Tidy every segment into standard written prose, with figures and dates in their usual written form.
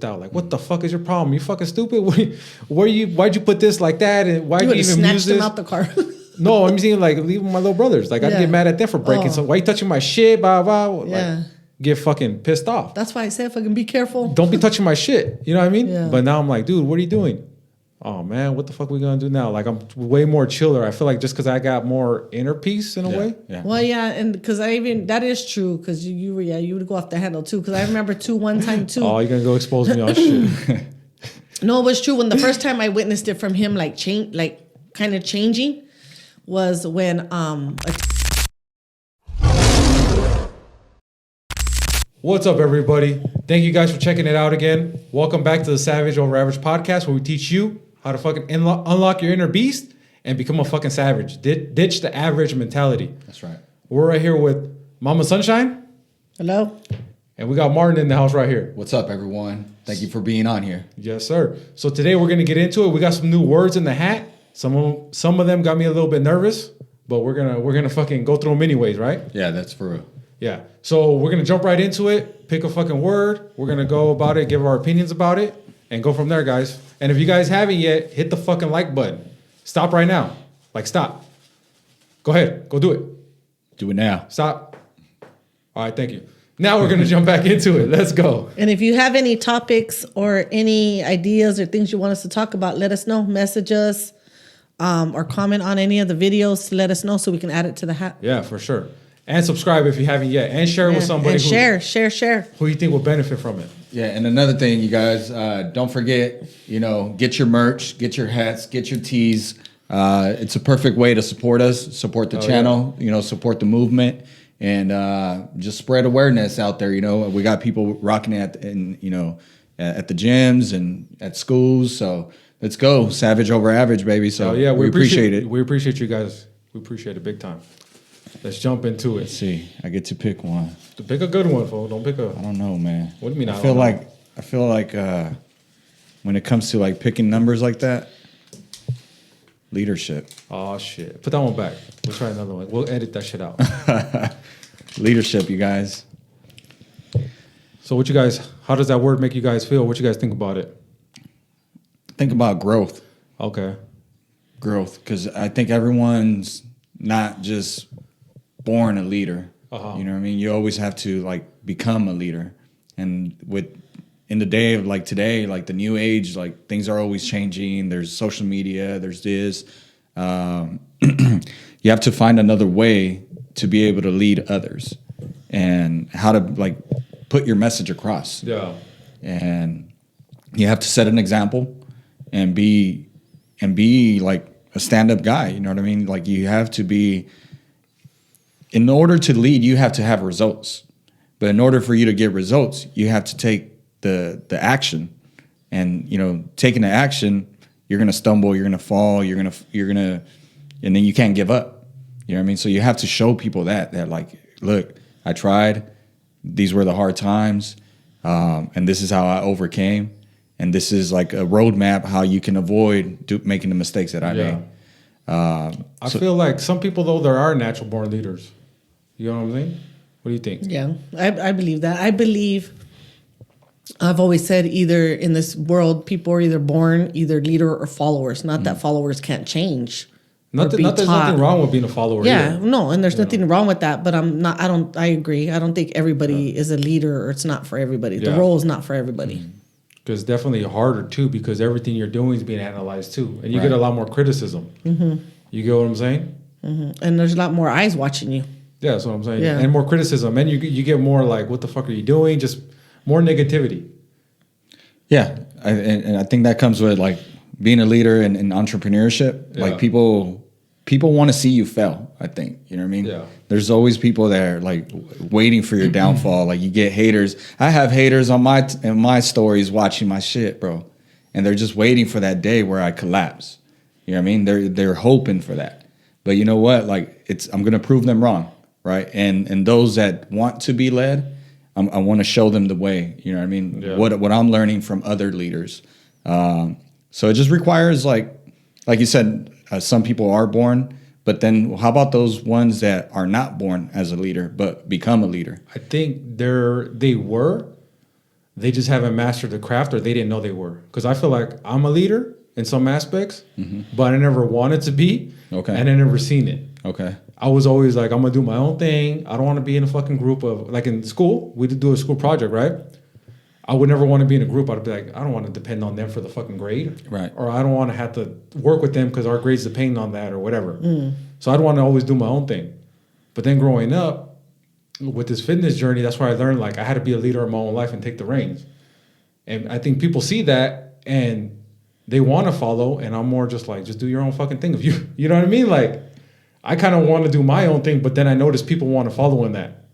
out like, what the fuck is your problem? You fucking stupid. Why'd you put this like that? And why'd you even use this? Him out the car. No, I'm saying like leave my little brothers. Like I'd get mad at them for breaking. So why you touching my shit? Blah blah. Like, get fucking pissed off. That's why I said fucking be careful. Don't be touching my shit. You know what I mean? Yeah. But now I'm like, dude, what are you doing? Oh man, what the fuck we gonna do now? Like I'm way more chiller. I feel like just because I got more inner peace in a way. Yeah. Well, yeah, and because that is true because you would go off the handle too. Because I remember one time too. Oh, you're gonna go expose me on shit. No, it was true. When the first time I witnessed it from him, like kind of changing, was when What's up, everybody? Thank you guys for checking it out again. Welcome back to the Savage Over Average podcast, where we teach you how to fucking unlock your inner beast and become a fucking savage. Ditch the average mentality. That's right. We're right here with Mama Sunshine. Hello. And we got Martin in the house right here. What's up, everyone? Thank you for being on here. Yes, sir. So today we're gonna get into it. We got some new words in the hat. Some of them got me a little bit nervous, but we're gonna fucking go through them anyways, right? Yeah, that's for real. Yeah. So we're gonna jump right into it. Pick a fucking word. We're gonna go about it, give our opinions about it, and go from there, guys. And if you guys haven't yet, hit the fucking like button. Stop right now. Like, stop. Go ahead. Go do it. Do it now. Stop. All right. Thank you. Now we're gonna jump back into it. Let's go. And if you have any topics or any ideas or things you want us to talk about, let us know. Message us or comment on any of the videos to let us know so we can add it to the hat. Yeah, for sure. And subscribe if you haven't yet. And share it with somebody and share. Who you think will benefit from it. Yeah, and another thing, you guys, don't forget, get your merch, get your hats, get your tees. It's a perfect way to support us, support the channel, support the movement, and just spread awareness out there. We got people rocking it at the gyms and at schools. So let's go, Savage Over Average, baby. So yeah, we appreciate it. We appreciate you guys. We appreciate it big time. Let's jump into it. Let's see. I get to pick one. Pick a good one, folks. Don't pick a. I don't know, man. What do you mean? I feel like when it comes to like picking numbers like that, leadership. Oh shit! Put that one back. We'll try another one. We'll edit that shit out. Leadership, you guys. So what you guys? How does that word make you guys feel? What you guys think about it? Think about growth. Okay. Growth, because I think everyone's not just born a leader. Uh-huh. You know what I mean? You always have to like become a leader. And in the day of like today, like the new age, like things are always changing. There's social media, there's this. You have to find another way to be able to lead others and how to like put your message across. Yeah. And you have to set an example and be like a stand-up guy. You know what I mean? Like you have to be. In order to lead, you have to have results. But in order for you to get results, you have to take the action. And, taking the action, you're going to stumble, you're going to fall, you're going to, and then you can't give up. You know what I mean? So you have to show people that like, look, I tried. These were the hard times. And this is how I overcame. And this is like a roadmap how you can avoid making the mistakes that I made. I feel like some people, though, there are natural born leaders. You know what I'm saying? What do you think? Yeah, I believe that. I've always said either in this world, people are either born either leader or followers. Not that followers can't change. There's nothing wrong with being a follower. Yeah, either. No, and there's nothing wrong with that. But I agree. I don't think everybody is a leader, or it's not for everybody. The role is not for everybody. Because it's definitely harder too, because everything you're doing is being analyzed too, and you get a lot more criticism. Mm-hmm. You get what I'm saying? Mm-hmm. And there's a lot more eyes watching you. Yeah, that's what I'm saying. Yeah. And more criticism, and you get more like, what the fuck are you doing? Just more negativity. Yeah, and I think that comes with like being a leader and entrepreneurship. Yeah. Like people want to see you fail. I think you know what I mean. Yeah. There's always people there like waiting for your downfall. Like you get haters. I have haters on my stories watching my shit, bro, and they're just waiting for that day where I collapse. You know what I mean? They're hoping for that. But you know what? Like I'm gonna prove them wrong, right? And those that want to be led, I want to show them the way. You know what I mean? Yeah. What I'm learning from other leaders. So it just requires like you said, some people are born, but then how about those ones that are not born as a leader but become a leader? I think they're they just haven't mastered the craft, or they didn't know they were. Because I feel like I'm a leader in some aspects, but I never wanted to be. Okay. And I never seen it. Okay. I was always like, I'm gonna do my own thing. I don't want to be in a fucking group of, like in school, we did do a school project, right? I would never want to be in a group. I'd be like, I don't want to depend on them for the fucking grade. Right. Or I don't want to have to work with them because our grade's depending on that or whatever. So I'd want to always do my own thing. But then growing up with this fitness journey, that's where I learned like I had to be a leader of my own life and take the reins. And I think people see that and they want to follow. And I'm more just like, just do your own fucking thing. If you know what I mean? Like, I kind of want to do my own thing, but then I noticed people want to follow in that.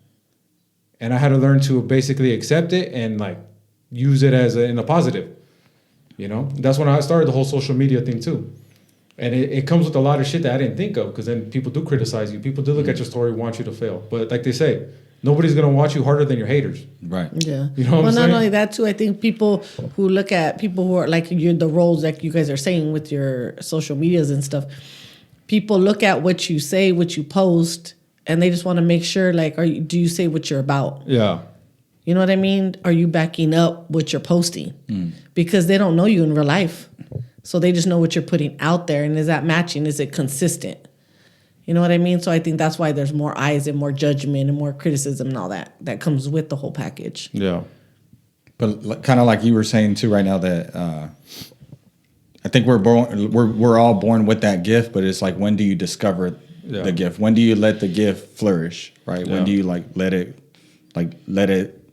And I had to learn to basically accept it and like use it as in a positive. You know, that's when I started the whole social media thing too. And it comes with a lot of shit that I didn't think of, because then people do criticize you. People do look at your story, want you to fail. But like they say, nobody's going to watch you harder than your haters. Right. Yeah. You know what I'm well, saying? not only that too, I think people who look at people who are like the roles like you guys are saying with your social medias and stuff, people look at what you say, what you post, and they just want to make sure like, do you say what you're about? Yeah. You know what I mean? Are you backing up what you're posting? Because they don't know you in real life. So they just know what you're putting out there. And is that matching? Is it consistent? You know what I mean? So I think that's why there's more eyes and more judgment and more criticism and all that comes with the whole package. Yeah. But kind of like you were saying too right now that I think we're all born with that gift, but it's like, when do you discover the gift? When do you let the gift flourish? Right? Yeah. When do you let it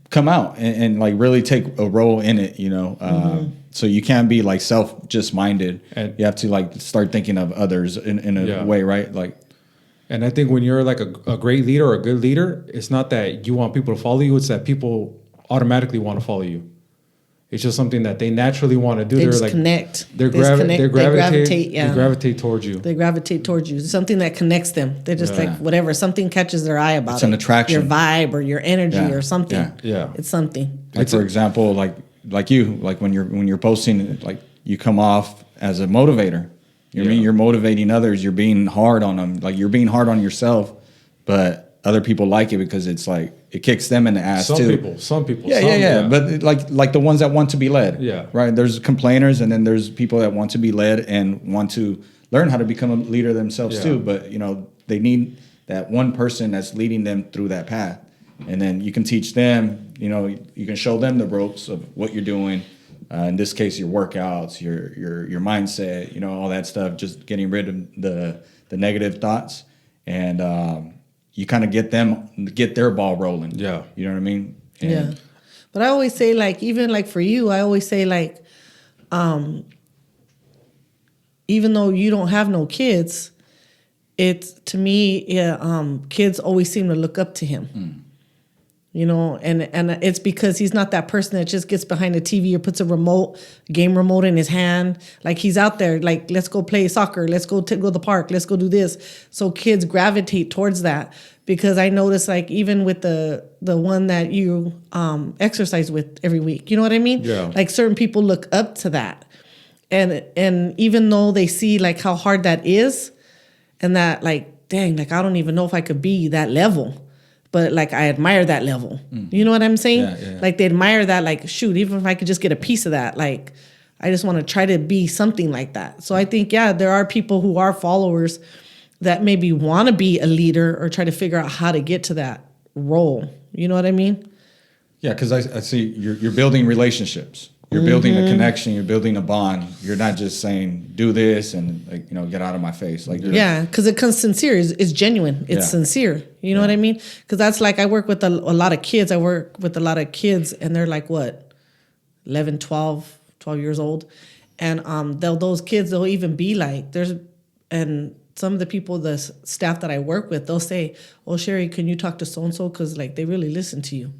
come out and like really take a role in it, you know? So you can't be like just minded. And you have to like start thinking of others in a way, right? Like, and I think when you're like a great leader or a good leader, it's not that you want people to follow you. It's that people automatically want to follow you. It's just something that they naturally want to do. They They're just like connect. They gravitate. gravitate towards you. They gravitate towards you. Something that connects them. They're just like whatever. Something catches their eye about it's an attraction. Your vibe or your energy or something. Yeah. It's something. Like for example, like you, like when you're posting, like you come off as a motivator. You know what I mean? You're motivating others. You're being hard on them. Like you're being hard on yourself, but other people like it because it's like it kicks them in the ass too. Some people. Yeah. But like the ones that want to be led. Yeah. Right. There's complainers, and then there's people that want to be led and want to learn how to become a leader themselves too. But you know, they need that one person that's leading them through that path. And then you can teach them, you know, you can show them the ropes of what you're doing. In this case, your workouts, your mindset, you know, all that stuff, just getting rid of the negative thoughts. And you kind of get their ball rolling. Yeah. You know what I mean? And yeah. But I always say, like, even like for you, I always say, like, even though you don't have no kids, it's, to me, kids always seem to look up to him. You know, and it's because he's not that person that just gets behind the TV or puts a game remote in his hand. Like, he's out there, like, let's go play soccer. Let's go to the park. Let's go do this. So kids gravitate towards that, because I notice, like, even with the one that you exercise with every week, you know what I mean? Yeah. Like, certain people look up to that. And even though they see, like, how hard that is, and that, like, dang, like, I don't even know if I could be that level. But like, I admire that level. You know what I'm saying? Yeah. Like, they admire that, like, shoot, even if I could just get a piece of that, like, I just want to try to be something like that. So I think, there are people who are followers that maybe want to be a leader or try to figure out how to get to that role. You know what I mean? Yeah, because I see you're building relationships. You're building a connection. You're building a bond. You're not just saying, do this and, like, you know, get out of my face. Like, because it comes sincere. It's genuine. It's sincere. You know what I mean? Because that's like, I work with a lot of kids. I work with a lot of kids, and they're like, what, 11, 12 years old. And those kids, they'll even be like, and some of the people, the staff that I work with, they'll say, oh, Sherry, can you talk to so-and-so? Because, like, they really listen to you.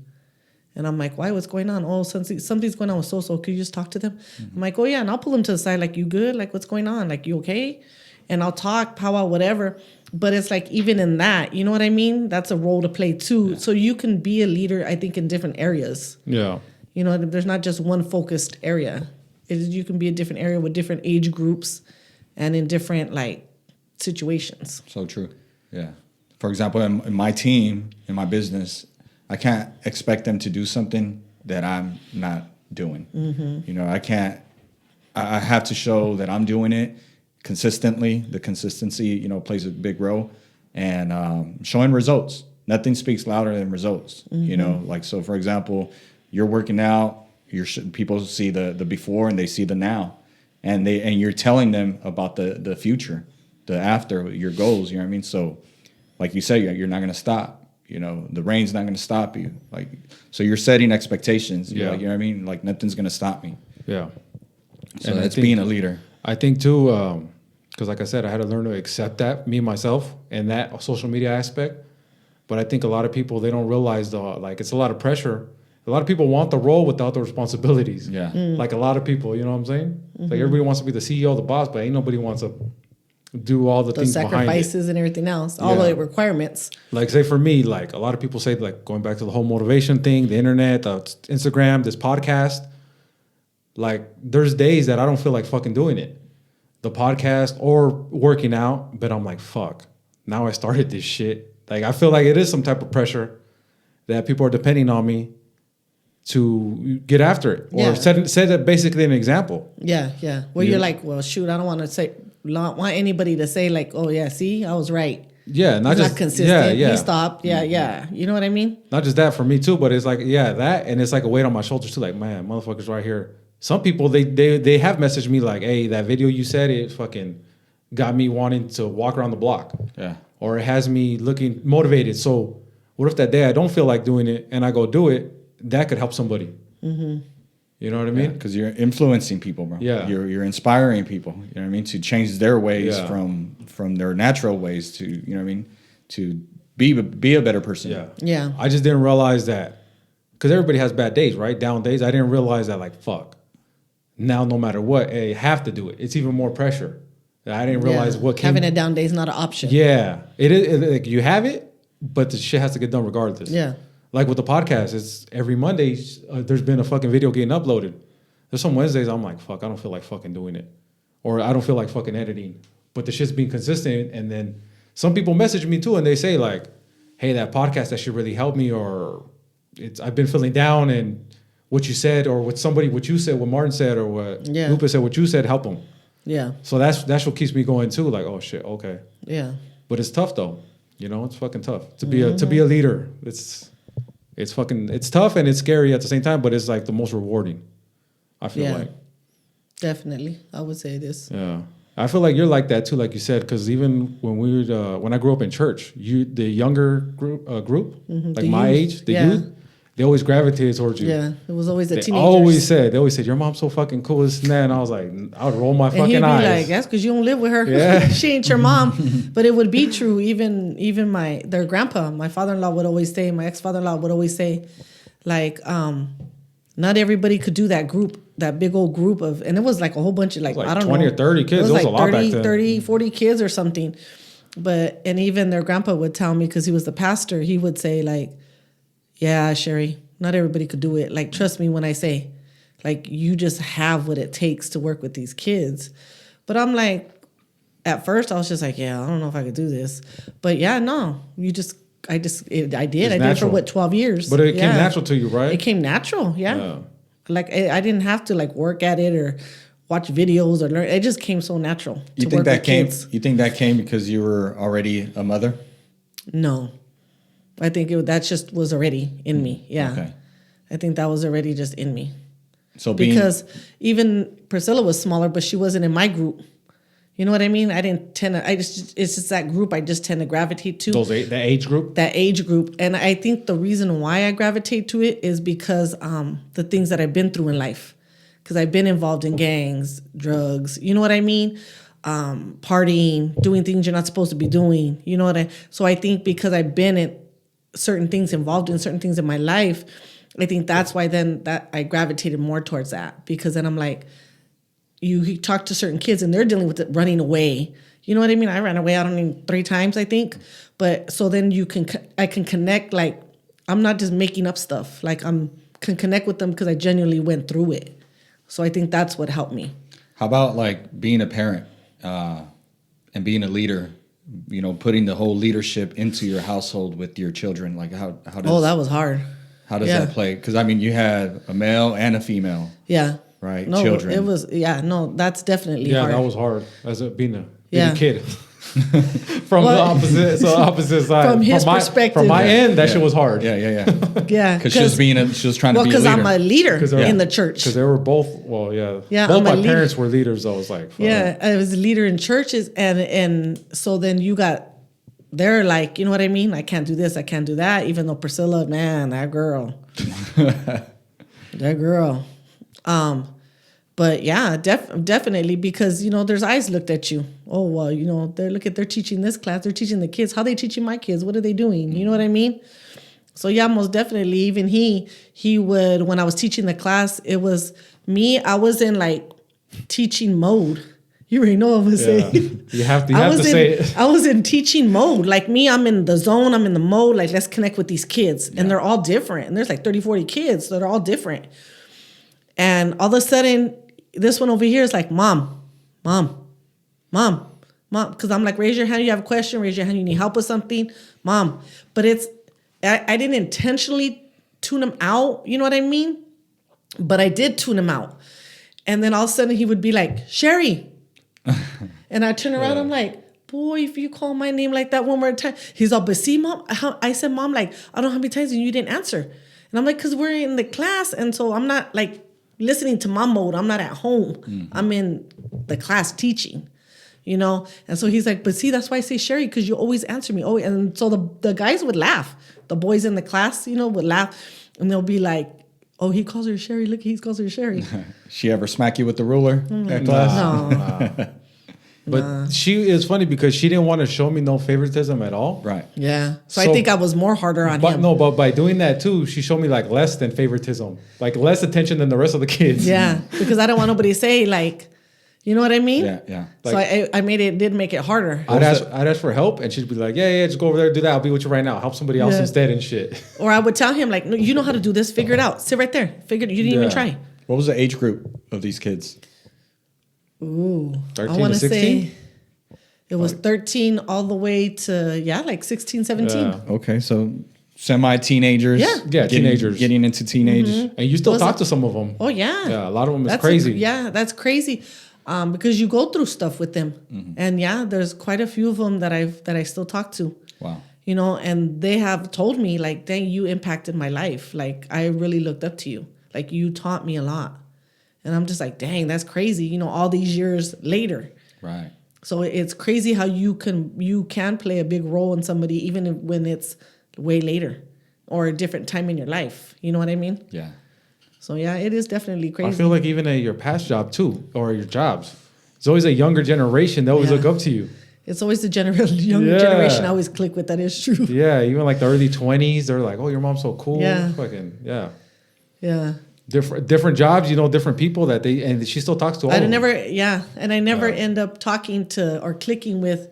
And I'm like, why? What's going on? Oh, something's going on with so-so. Could you just talk to them? I'm like, oh, yeah. And I'll pull them to the side. Like, you good? Like, what's going on? Like, you okay? And I'll talk, powwow, whatever. But it's like, even in that, you know what I mean? That's a role to play too. Yeah. So you can be a leader, I think, in different areas. Yeah. You know, there's not just one focused area. You can be a different area with different age groups and in different, like, situations. So true. Yeah. For example, in my team, in my business, I can't expect them to do something that I'm not doing. You know, I can't. I have to show that I'm doing it consistently. The consistency, you know, plays a big role, and showing results. Nothing speaks louder than results. You know, like, so for example, you're working out. People see the before and they see the now, and you're telling them about the future, the after, your goals. You know what I mean? So, like you say, you're not going to stop. You know, the rain's not going to stop you. Like, so you're setting expectations. You're like, you know what I mean? Like, nothing's going to stop me. Yeah. So And I that's think- being a leader. I think too, because like I said, I had to learn to accept that, me, myself, and that social media aspect. But I think a lot of people, they don't realize, like, it's a lot of pressure. A lot of people want the role without the responsibilities. Yeah. Like a lot of people, you know what I'm saying? Like everybody wants to be the CEO, the boss, but ain't nobody wants to do all the Those things behind it. sacrifices and everything else, all Yeah. the requirements. Like, say for me, like a lot of people say, like, going back to the whole motivation thing, the internet, the Instagram, this podcast, like, there's days that I don't feel like fucking doing it, the podcast or working out, but I'm like, fuck, now I started this shit. Like, I feel like it is some type of pressure that people are depending on me to get after it, or Yeah. set it basically an example. Yeah, yeah. Where Yeah. you're like, well, shoot, I don't want to say, not want anybody to say like, oh yeah, see, I was right. Yeah, not He's just not consistent. Yeah, yeah. He stopped. Yeah, yeah. You know what I mean? Not just that for me too, but it's like, yeah, that, and it's like a weight on my shoulders too. Like, man, motherfuckers right here. Some people they have messaged me like, hey, that video you said, it fucking got me wanting to walk around the block. Yeah. Or it has me looking motivated. So what if that day I don't feel like doing it and I go do it? That could help somebody. You know what I mean? Because you're influencing people, bro. Yeah. You're inspiring people. You know what I mean? To change their ways Yeah. from their natural ways to, you know what I mean? To be a better person. Yeah. Yeah. I just didn't realize that, because everybody has bad days, right? Down days. I didn't realize that, like, fuck. Now, no matter what, I have to do it. It's even more pressure. I didn't realize Yeah. what came. Having a down day is not an option. Yeah, it is. Like, you have it, but the shit has to get done regardless. Yeah. Like with the podcast, it's every Monday. There's been a fucking video getting uploaded. There's some Wednesdays I'm like, fuck, I don't feel like fucking doing it, or I don't feel like fucking editing. But the shit's being consistent, and then some people message me too, and they say like, hey, that podcast, that shit really helped me, or I've been feeling down, and what you said, or what you said, what Martin said, or what Yeah. Lupa said, what you said, help them. Yeah. So that's what keeps me going too. Like, oh shit, okay. Yeah. But it's tough though. You know, it's fucking tough to be a leader. It's tough and it's scary at the same time, but it's like the most rewarding. I feel Yeah. like. Definitely. I would say this. Yeah. I feel like you're like that too, like you said, because even when I grew up in church, the younger group, like The my youth. age, the Yeah. youth, they always gravitated towards you. Yeah. It was always the They teenagers. always said, your mom's so fucking cool, this and that. And I was like, I would roll my And he'd fucking be eyes. like, that's because you don't live with her. Yeah. She ain't your mom. But it would be true. Even their grandpa, my father-in-law would always say, my ex-father-in-law would always say, like, not everybody could do that group, that big old group of, and it was like a whole bunch of like Like I don't 20 know. or 30 kids. It was It was like a lot back then. 30, 40 kids or something. And even their grandpa would tell me, because he was the pastor, he would say like, yeah, Sherry, not everybody could do it. Like, trust me when I say, like, you just have what it takes to work with these kids. But I'm like, at first I was just like, yeah, I don't know if I could do this. But yeah, no, I did. It's I did for natural. 12 years. But it Yeah. came natural to you, right? It came natural, yeah. Yeah. Like I didn't have to like work at it or watch videos or learn. It just came so natural. You to think work that with came? kids. You think that came because you were already a mother? No, I think that just was already in me. Yeah, Okay. I think that was already just in me. So being Because even Priscilla was smaller, but she wasn't in my group. You know what I mean? I didn't tend to. It's just that group I just tend to gravitate to. that age group. That age group, and I think the reason why I gravitate to it is because the things that I've been through in life. Because I've been involved in gangs, drugs. You know what I mean? Partying, doing things you're not supposed to be doing. You know what I? So I think because I've been in certain things, involved in certain things in my life, I think that's why then that I gravitated more towards that. Because then I'm like, you talk to certain kids and they're dealing with it running away. You know what I mean? I ran away, I don't know, 3 times, I think. But so then I can connect, like, I'm not just making up stuff. Like, can connect with them because I genuinely went through it. So I think that's what helped me. How about like being a parent and being a leader? You know, putting the whole leadership into your household with your children. Like how does Oh, that was hard. How does Yeah. that play? Because I mean, you had a male and a female, Yeah. right? No, Children. it was, no, that's definitely Yeah, hard. that was hard as being a Yeah. kid. From Well- the opposite side. From his perspective. From my end, that Yeah. shit was hard. Yeah, yeah, yeah. Yeah. Because she was trying to well, be a because leader. I'm a leader 'Cause they're- in the church. Because they were both, well, yeah. Yeah, Both I'm a my leader. parents were leaders, though. It was like, fuck. Yeah, I was a leader in churches, and so then they're like, you know what I mean? I can't do this, I can't do that. Even though Priscilla, man, that girl, that girl. But yeah, definitely, because there's eyes looked at you. Oh well, they're teaching this class, they're teaching the kids. How they teaching my kids? What are they doing? You know what I mean? So yeah, most definitely. Even he would, when I was teaching the class, it was me. I was in like teaching mode. You already know what I'm Yeah. saying. You have to, I was say it. I was in teaching mode. Like me, I'm in the zone. I'm in the mode. Like, let's connect with these kids. And they're all different. And there's like 30, 40 kids. So they're all different. And all of a sudden, this one over here is like, mom. Because I'm like, raise your hand. You have a question. Raise your hand. You need help with something. Mom. But I didn't intentionally tune him out. You know what I mean? But I did tune him out. And then all of a sudden he would be like, Sherry. And I turn around, I'm like, boy, if you call my name like that one more time. He's all, but see, mom, I said, mom, like, I don't know how many times and you didn't answer. And I'm like, because we're in the class. And so I'm not like listening to mom mode. I'm not at home. Mm-hmm. I'm in the class teaching, And so he's like, but see, that's why I say Sherry, because you always answer me. Oh, and so the guys would laugh. The boys in the class, would laugh. And they'll be like, oh, he calls her Sherry. Look, he calls her Sherry. She ever smack you with the ruler at class? No. But she is funny because she didn't want to show me no favoritism at all. Right. Yeah. So I So- think I was more harder on him. But by doing that too, she showed me like less than favoritism, like less attention than the rest of the kids. Yeah. Because I don't want nobody to say like, you know what I mean? Yeah, yeah. So I did make it harder. I'd ask for help, and she'd be like, "Yeah, just go over there, do that. I'll be with you right now. Help somebody else Yeah. instead and shit." Or I would tell him like, no, you know how to do this. Figure it out. Sit right there. You didn't even Yeah. try. What was the age group of these kids? Ooh. 13 I want to to 16? say it was 13 all the way to, like 16, 17. Yeah. Okay, so semi-teenagers. Yeah. Yeah, teenagers. Getting into teenage. Mm-hmm. And you still Was talk it- to some of them. Oh, yeah. Yeah, a lot of them is That's crazy. That's crazy. Because you go through stuff with them. Mm-hmm. And yeah, there's quite a few of them that I still talk to. Wow. And they have told me like, dang, you impacted my life. Like, I really looked up to you. Like, you taught me a lot. And I'm just like, dang, that's crazy. All these years later. Right. So it's crazy how you can play a big role in somebody, even when it's way later or a different time in your life. You know what I mean? Yeah. So yeah, it is definitely crazy. I feel like even at your past job too, or your jobs, it's always a younger generation that always Yeah. look up to you. It's always the younger Yeah. generation I always click with. That is true. Yeah, even like the early 20s, they're like, "Oh, your mom's so cool." Yeah. Fucking yeah. Yeah. Different jobs, different people and she still talks to all I of them. I never end up talking to or clicking with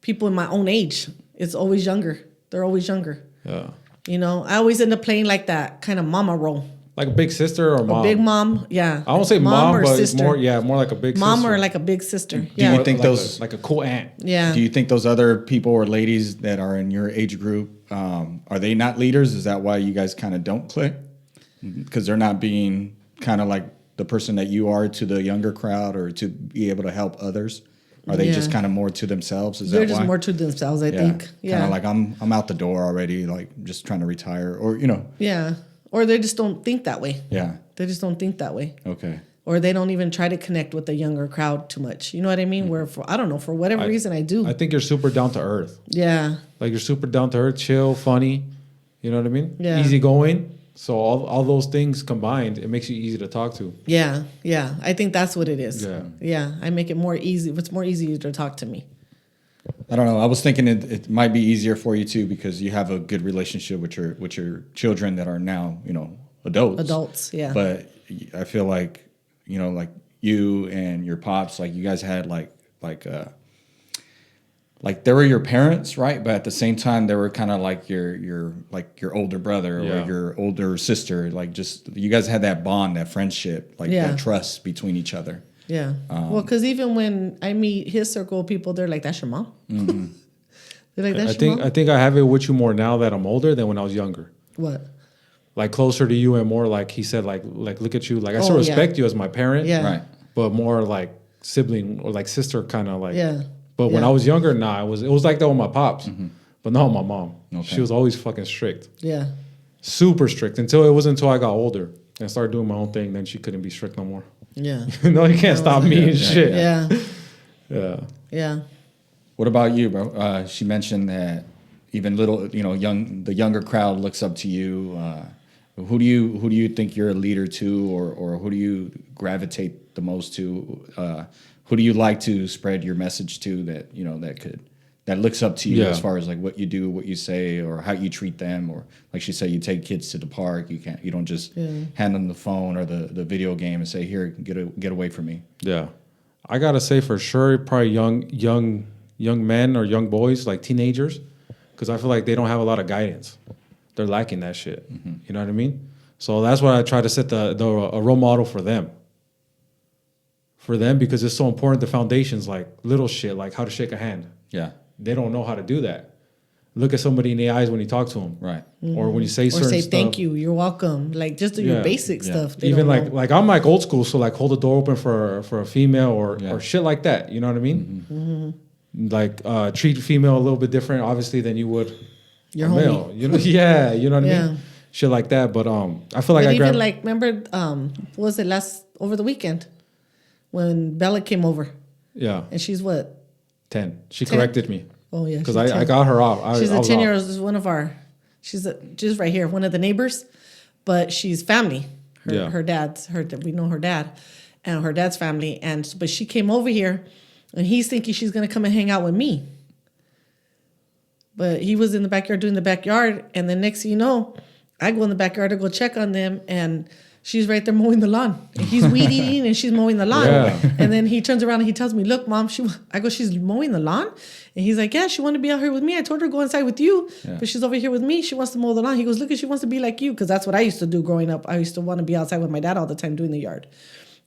people in my own age. It's always younger. They're always younger. Yeah. I always end up playing like that kind of mama role. Like a big sister or mom. Big mom, yeah. I won't say mom, or but sister. more like a big Mom sister. or like a big sister. you Yeah. think like those- like a cool aunt. Yeah. Do you think those other people or ladies that are in your age group, are they not leaders? Is that why you guys kind of don't click? Because they're not being kind of like the person that you are to the younger crowd or to be able to help others? Are they just Yeah. kind of more to themselves? Is They're that just why? more to themselves, I think. Yeah. Kind of like I'm out the door already, like just trying to retire or, Yeah. Or they just don't think that way. yeah. They just don't think that way. Okay. Or they don't even try to connect with the younger crowd too much. You know what I mean? Where I don't know, for whatever reason I do. I think you're super down to earth. Yeah. Like you're super down to earth, chill, funny. You know what I mean? Yeah. Easygoing. So all those things combined, it makes you easy to talk to. Yeah. Yeah. I think that's what it is. Yeah. Yeah. I make it more easy. It's more easy to talk to me. I don't know. I was thinking it might be easier for you too because you have a good relationship with your children that are now, adults. Adults. Yeah. But I feel like, like you and your pops, like you guys had like they were your parents, right? But at the same time, they were kind of like your older brother Yeah. or your older sister. Like just you guys had that bond, that friendship, like Yeah. that trust between each other. Yeah. Well, because even when I meet his circle of people, they're like, that's your mom. Mm-hmm. They're like, that's I your think mom. I think I have it with you more now that I'm older than when I was younger. What? like closer to you and more like he said, like look at you, like I still Oh, yeah. respect you as my parent, Yeah. Right. but more like sibling or like sister kind of like. Yeah. But when Yeah. I was younger, nah, it was like that with my pops, but not with my mom. Okay. She was always fucking strict, Yeah. super strict. Until it wasn't until I got older and started doing my own thing, then she couldn't be strict no more. Yeah. No, you can't stop me and shit. Yeah. Yeah. Yeah. What about you, bro? She mentioned that even little, the younger crowd looks up to you. Who do you think you're a leader to, or who do you gravitate the most to? Who do you like to spread your message to that looks up to you Yeah. as far as like what you do, what you say, or how you treat them, or like she said, you take kids to the park. You don't just hand them the phone or the video game and say, "Here, get away from me." Yeah. I gotta say for sure, probably young men or young boys, like teenagers, because I feel like they don't have a lot of guidance. They're lacking that shit. You know what I mean? So that's why I try to set a role model for them. For them, because it's so important. The foundations, like little shit, like how to shake a hand. Yeah. They don't know how to do that. Look at somebody in the eyes when you talk to them, Right. or when you say Or certain say stuff. thank you, you're welcome. Like just do Yeah. your basic Yeah. stuff. They Even don't like know. I'm like old school, so like hold the door open for a female or Yeah. or shit like that. You know what I mean? Like treat female a little bit different, obviously, than you would Your a homie. male. You know, yeah, you know what I Yeah. mean? Shit like that. But I feel like But I even grabbed like remember what was it over the weekend when Bella came over yeah and she's what? 10. She 10? corrected me Oh yeah. because she's I 10. got her off. She's I a was 10-year-old. off. Is one of our. She's just right here, one of the neighbors, but she's family. Yeah. Her dad's we know her dad, and her dad's family. But she came over here, and he's thinking she's gonna come and hang out with me. But he was in the backyard doing the backyard, and then next thing you know, I go in the backyard to go check on them, and she's right there mowing the lawn. And he's weed eating, and she's mowing the lawn. Yeah. And then he turns around and he tells me, "Look, Mom, I go, she's mowing the lawn?" And he's like, "Yeah, she wanted to be out here with me. I told her to go inside with you, but she's over here with me. She wants to mow the lawn." He goes, "Look, she wants to be like you," because that's what I used to do growing up. I used to want to be outside with my dad all the time doing the yard.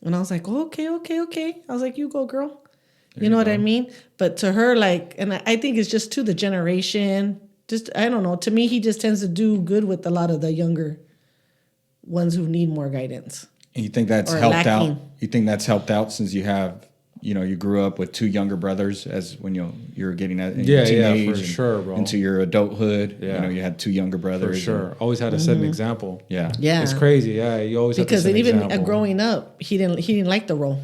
And I was like, okay. I was like, "You go, girl." You know what I mean? But to her, like, and I think it's just to the generation. Just, I don't know. To me, he just tends to do good with a lot of the younger ones who need more guidance. And you think that's Or helped lacking. out? You think that's helped out since you have, you grew up with two younger brothers as when you're getting in Yeah, your yeah, teenage for and sure, bro. into your adulthood. Yeah. You had two younger For brothers. sure. Always had to set an example. Yeah. Yeah. It's crazy. Yeah, you always Because have to set even an example. growing up, he didn't like the role.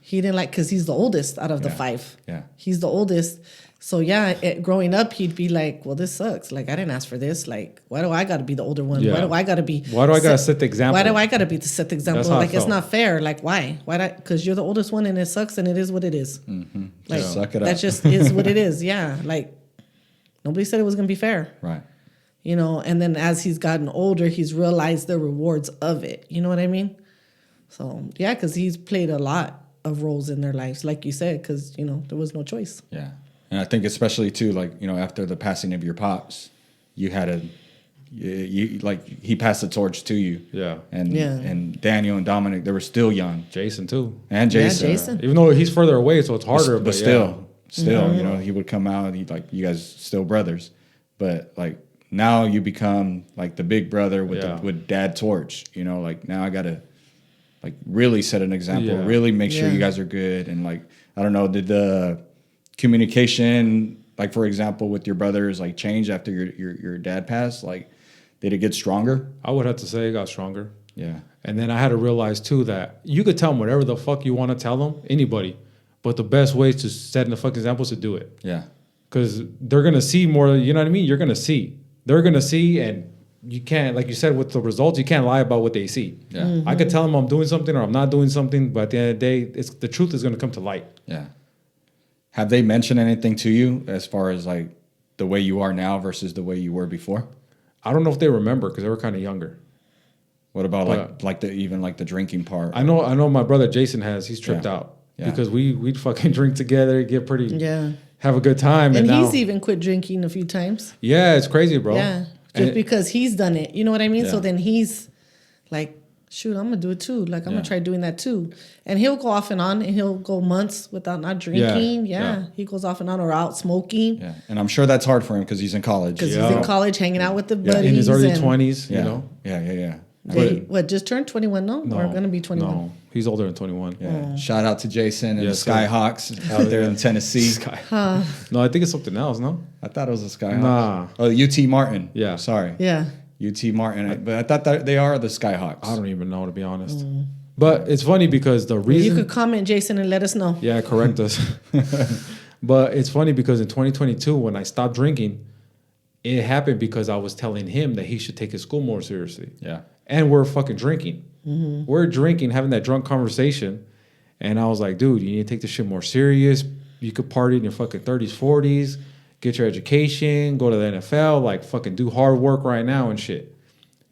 He didn't like, because he's the oldest out of the 5. Yeah. He's the oldest. So yeah, growing up, he'd be like, "Well, this sucks. Like, I didn't ask for this. Like, why do I got to be the older one? Yeah. Why do I got to be? Why do I gotta set the example? Why do I got to be to set the example? That's how I Like, it's felt. not fair. Like, why? Why? Because you're the oldest one, and it sucks, and it is what it is. Like, Just suck it up. that just is what it is. Yeah. Like, nobody said it was gonna be fair. Right. And then as he's gotten older, he's realized the rewards of it. You know what I mean? So yeah, because he's played a lot of roles in their lives, like you said, because there was no choice. Yeah. And I think especially too, like, after the passing of your pops, you had he passed the torch to you. Yeah. And Daniel and Dominic, they were still young. Jason too. And Jason. Jason. Even though he's further away, so it's harder. But But, still, he would come out and you guys still brothers. But like now you become like the big brother with Dad Torch. Like now I gotta like really set an example, Yeah. really make sure Yeah. you guys are good. And like I don't know, did the communication, like for example, with your brothers like change after your dad passed? Like did it get stronger? I would have to say it got stronger. Yeah. And then I had to realize too that you could tell them whatever the fuck you want to tell them, anybody. But the best way to set the fucking example is to do it. Yeah. Because they're going to see more, you know what I mean? You're going to see. They're going to see, and you can't, like you said, with the results, you can't lie about what they see. Yeah. I could tell them I'm doing something or I'm not doing something, but at the end of the day, the truth is going to come to light. Yeah. Have they mentioned anything to you as far as like the way you are now versus the way you were before? I don't know if they remember because they were kind of younger. What about But- like the drinking part? I know my brother Jason he's tripped Yeah. out Yeah. because we'd fucking drink together, get pretty, Yeah. have a good time. And now, he's even quit drinking a few times. yeah, it's crazy, bro. Yeah. Just And- because he's done it. You know what I mean? So Yeah. then he's like shoot, I'm gonna do it too. Like I'm Yeah. gonna try doing that too. And he'll go off and on, and he'll go months without not drinking. Yeah. He goes off and on or out smoking Yeah, and I'm sure that's hard for him because he's in college. because Yeah. he's in college, hanging out with the buddies. In his early and 20s, Yeah, you know. yeah. What just turned 21? No, or gonna be 21. No, he's older than 21. Yeah. Shout out to Jason and Yes, the Skyhawks out there in Tennessee. No, I think it's something else. No. I thought it was the Skyhawks. Nah. Oh, UT Martin. Yeah. Sorry. Yeah. UT Martin. But I thought that they are the Skyhawks. I don't even know, to be honest. But it's funny because the You reason. could comment, Jason, and let us know. Yeah, correct us. But it's funny because in 2022, when I stopped drinking, it happened because I was telling him that he should take his school more seriously. Yeah. And we're fucking drinking. We're drinking, having that drunk conversation. And I was like, dude, you need to take this shit more serious. You could party in your fucking 30s, 40s, get your education, go to the NFL, like fucking do hard work right now and shit.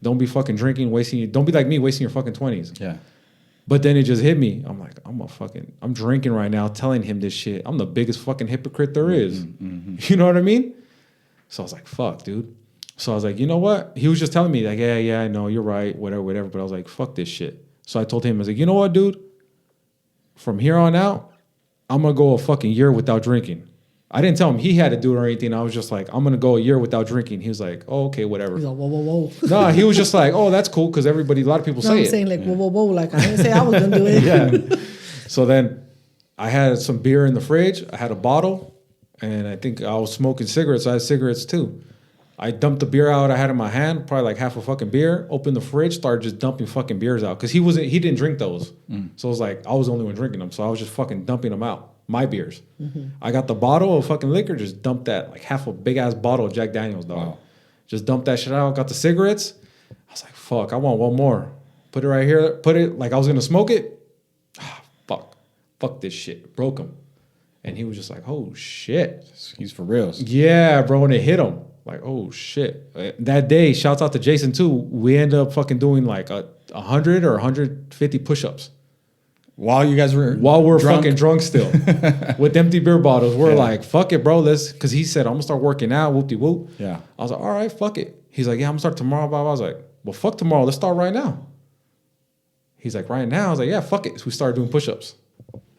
Don't be fucking drinking, don't be like me, wasting your fucking 20s. Yeah. But then it just hit me. I'm like, I'm drinking right now, telling him this shit. I'm the biggest fucking hypocrite there is. You know what I mean? So I was like, fuck, dude. So I was like, you know what? He was just telling me, like, yeah, I know, you're right, whatever. But I was like, fuck this shit. So I told him, I was like, you know what, dude? From here on out, I'm going to go a fucking year without drinking. I didn't tell him he had to do it or anything. I was just like, I'm going to go a year without drinking. He was like, oh, okay, whatever. He's like, whoa. No, he was just like, oh, that's cool because a lot of people No, say I'm it. saying like, whoa. Like I didn't say I was gonna do it. Yeah. So then I had some beer in the fridge. I had a bottle, and I think I was smoking cigarettes. I had cigarettes too. I dumped the beer out I had in my hand, probably like half a fucking beer. Opened the fridge, started just dumping fucking beers out because he didn't drink those. So it was like I was the only one drinking them. So I was just fucking dumping them out, my beers. I got the bottle of fucking liquor, just dumped that like half a big ass bottle of Jack Daniels, dog. Wow. Just dumped that shit out. Got the cigarettes. I was like, fuck, I want one more. Put it right here. Put it like I was gonna smoke it. Fuck this shit. Broke him. And he was just like, oh shit. He's for real. Yeah, bro. And it hit him. Like, oh shit. That day, shouts out to Jason too. We ended up fucking doing like 100 or 150 push-ups. While you guys were While we're drunk? fucking drunk still. With empty beer bottles. We're like, fuck it, bro. Because he said, I'm gonna start working out, whoop-de-whoop. Yeah. I was like, all right, fuck it. He's like, yeah, I'm gonna start tomorrow, blah, blah. I was like, well, fuck tomorrow. Let's start right now. He's like, right now? I was like, yeah, fuck it. So we started doing push-ups.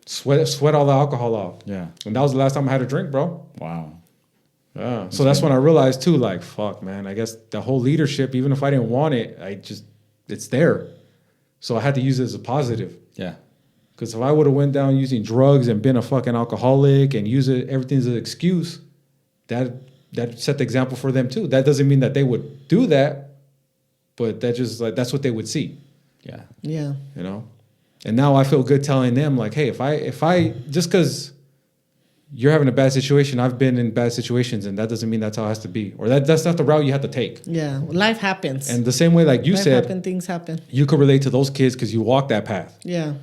Sweat all the alcohol off. Yeah. And that was the last time I had a drink, bro. Wow. Yeah. So that's when I realized too, like, fuck, man. I guess the whole leadership, even if I didn't want it, it's there. So I had to use it as a positive. Yeah. Because if I would have went down using drugs and been a fucking alcoholic and use it everything as an excuse, that set the example for them too. That doesn't mean that they would do that, but that just like that's what they would see. Yeah. Yeah. You know? And now I feel good telling them, like, hey, if I just because you're having a bad situation, I've been in bad situations, and that doesn't mean that's how it has to be. Or that's not the route you have to take. Yeah. Well, life happens. And the same way, like you life said, happen, things happen. you could relate to those kids because you walked that path. Yeah.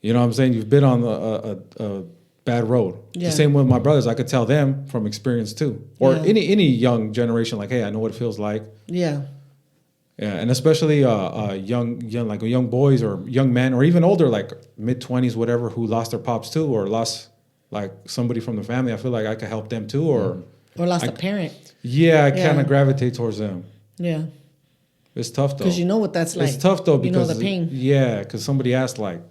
You know what I'm saying? You've been on a bad road. Yeah. The same with my brothers. I could tell them from experience too. Or Yeah. any young generation, like, hey, I know what it feels like. Yeah. Yeah, and especially young boys or young men or even older, like mid-20s, whatever, who lost their pops too or lost like somebody from the family. I feel like I could help them too. Or Lost a parent. I kind Yeah. of gravitate towards them. Yeah. It's tough though. Because you know what that's like. It's tough though you know because the pain. Yeah, because somebody asked like,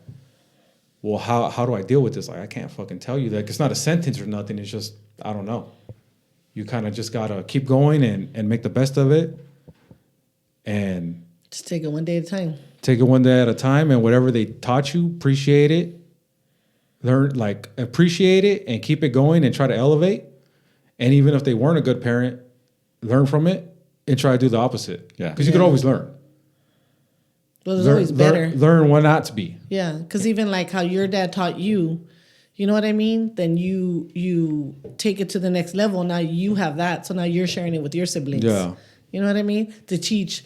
well, how do I deal with this? Like, I can't fucking tell you that. It's not a sentence or nothing. It's just I don't know. You kind of just gotta keep going and make the best of it, and Just take it one day at a time. take it one day at a time. And whatever they taught you, appreciate it. Appreciate it and keep it going and try to elevate. And even if they weren't a good parent, learn from it and try to do the opposite. Yeah. Because you could always learn. Well, it's always better. Learn what not to be. Yeah, because even like how your dad taught you, you know what I mean? Then you take it to the next level. Now you have that, so now you're sharing it with your siblings. Yeah. You know what I mean? To teach,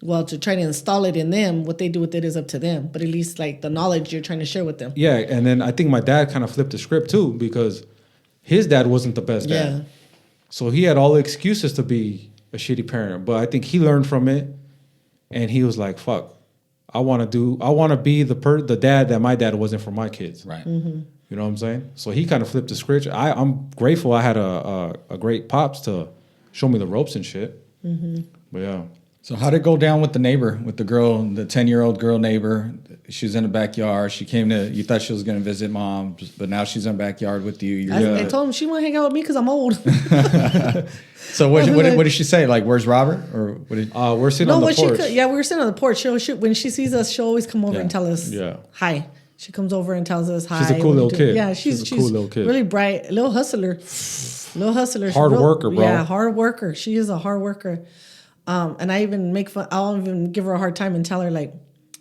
well, to try to install it in them. What they do with it is up to them. But at least like the knowledge you're trying to share with them. Yeah, and then I think my dad kind of flipped the script too because his dad wasn't the best dad. Yeah. So he had all the excuses to be a shitty parent. But I think he learned from it and he was like, fuck, I want to be the dad that my dad wasn't for my kids. Right. Mm-hmm. You know what I'm saying? So he kind of flipped the script. I'm grateful I had a great pops to show me the ropes and shit. Mm-hmm. But yeah. So how'd it go down with the neighbor, with the girl, the 10-year-old girl neighbor? She was in the backyard. She came to, you thought she was going to visit mom, but now she's in the backyard with you. I told him she want to hang out with me because I'm old. So what did she say? Like, where's Robert? Or what did, We're sitting on the porch. We were sitting on the porch. When she sees us, she'll always come over Yeah. and tell us hi. She comes over and tells us hi. She's a cool little kid. Yeah, She's a cool little kid. Really bright, little hustler. Hard worker, bro. Yeah, hard worker. She is a hard worker. And I even make fun. I'll even give her a hard time and tell her like,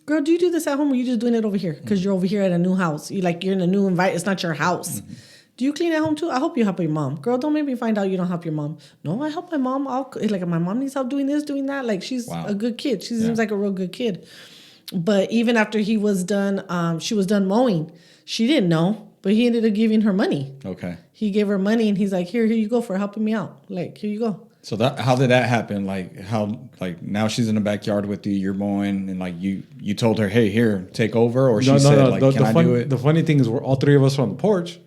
"Girl, do you do this at home or are you just doing it over here? Because you're over here at a new house. You're in a new environment. It's not your house. Mm-hmm. Do you clean at home too? I hope you help your mom. Girl, don't make me find out you don't help your mom. No, I help my mom. My mom needs help doing this, doing that. Like she's a good kid. She seems like a real good kid. But even after he was done, she was done mowing. She didn't know, but he ended up giving her money. Okay. He gave her money and he's like, here you go for helping me out. Like, here you go. So how did that happen? Now she's in the backyard with you, you're mowing, and like you told her, hey, here, take over, or she said, like, can I do it? The funny thing is, we're all three of us are on the porch.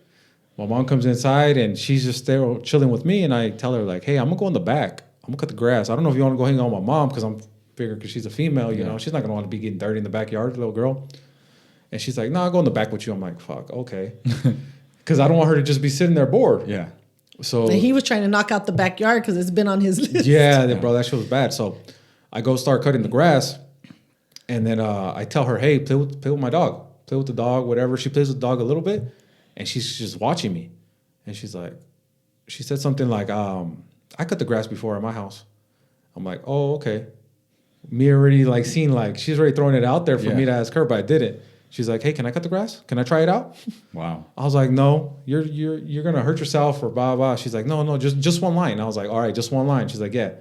My mom comes inside and she's just there chilling with me, and I tell her like, hey, I'm gonna go in the back. I'm gonna cut the grass. I don't know if you want to go hang out with my mom because I'm figuring because she's a female, you know, she's not gonna want to be getting dirty in the backyard, little girl. And she's like, no, I'll go in the back with you. I'm like, fuck, okay, because I don't want her to just be sitting there bored. Yeah. So and he was trying to knock out the backyard because it's been on his list. Yeah, bro, that shit was bad. So I go start cutting the grass, and then I tell her, hey, play with my dog. Play with the dog, whatever. She plays with the dog a little bit, and she's just watching me. And she's like, she said something like, I cut the grass before at my house. I'm like, oh, okay. Me already like seeing like she's already throwing it out there for me to ask her, but I didn't. She's like, hey, can I cut the grass? Can I try it out? Wow. I was like, no, you're gonna hurt yourself or blah blah. She's like, no, just one line. I was like, all right, just one line. She's like, yeah.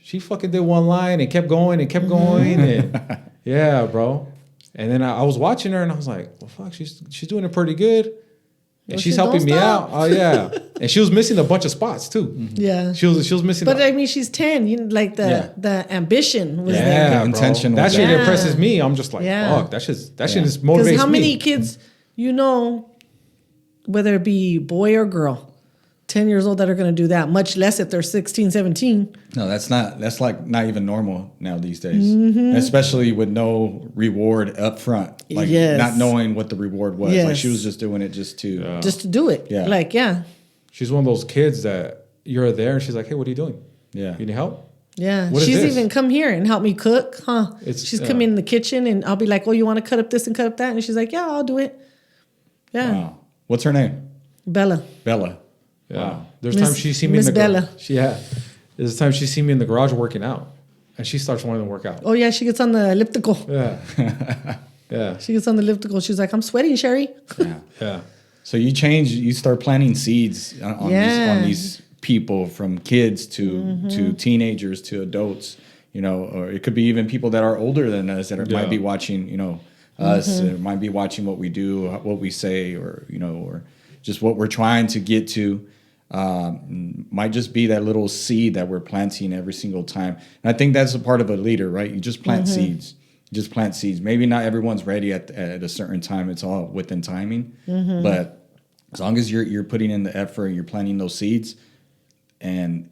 She fucking did one line and kept going and kept going and yeah, bro. And then I was watching her and I was like, well, fuck, she's doing it pretty good. And she's helping me out. Oh yeah, and she was missing a bunch of spots too. Yeah, she was missing. But I mean, she's 10. You know, like the ambition was there. The intention. That shit impresses me. I'm just like, fuck, that shit is motivates me. Because how many kids, whether it be boy or girl, 10 years old that are going to do that, much less if they're 16, 17. No, that's like not even normal now these days. Mm-hmm. Especially with no reward up front. Like not knowing what the reward was. Like she was just doing it just to do it. Yeah. Like, yeah. She's one of those kids that you're there and she's like, hey, what are you doing? Yeah. You need help? Yeah. She's even come here and helped me cook, huh? She's come in the kitchen and I'll be like, oh, you want to cut up this and cut up that? And she's like, yeah, I'll do it. Yeah. Wow. What's her name? Bella. Yeah. Wow. There's times she see me in the Bella. There's times she see me in the garage working out, and she starts wanting to work out. Oh yeah, she gets on the elliptical. Yeah. Yeah. She gets on the elliptical. She's like, I'm sweating, Sherry. Yeah. Yeah. So you start planting seeds on these people, from kids to teenagers to adults, or it could be even people that are older than us that might be watching, us, might be watching what we do, what we say, or just what we're trying to get to. Might just be that little seed that we're planting every single time. And I think that's a part of a leader, right? You just plant seeds. You just plant seeds. Maybe not everyone's ready at a certain time. It's all within timing. But as long as you're putting in the effort, you're planting those seeds, and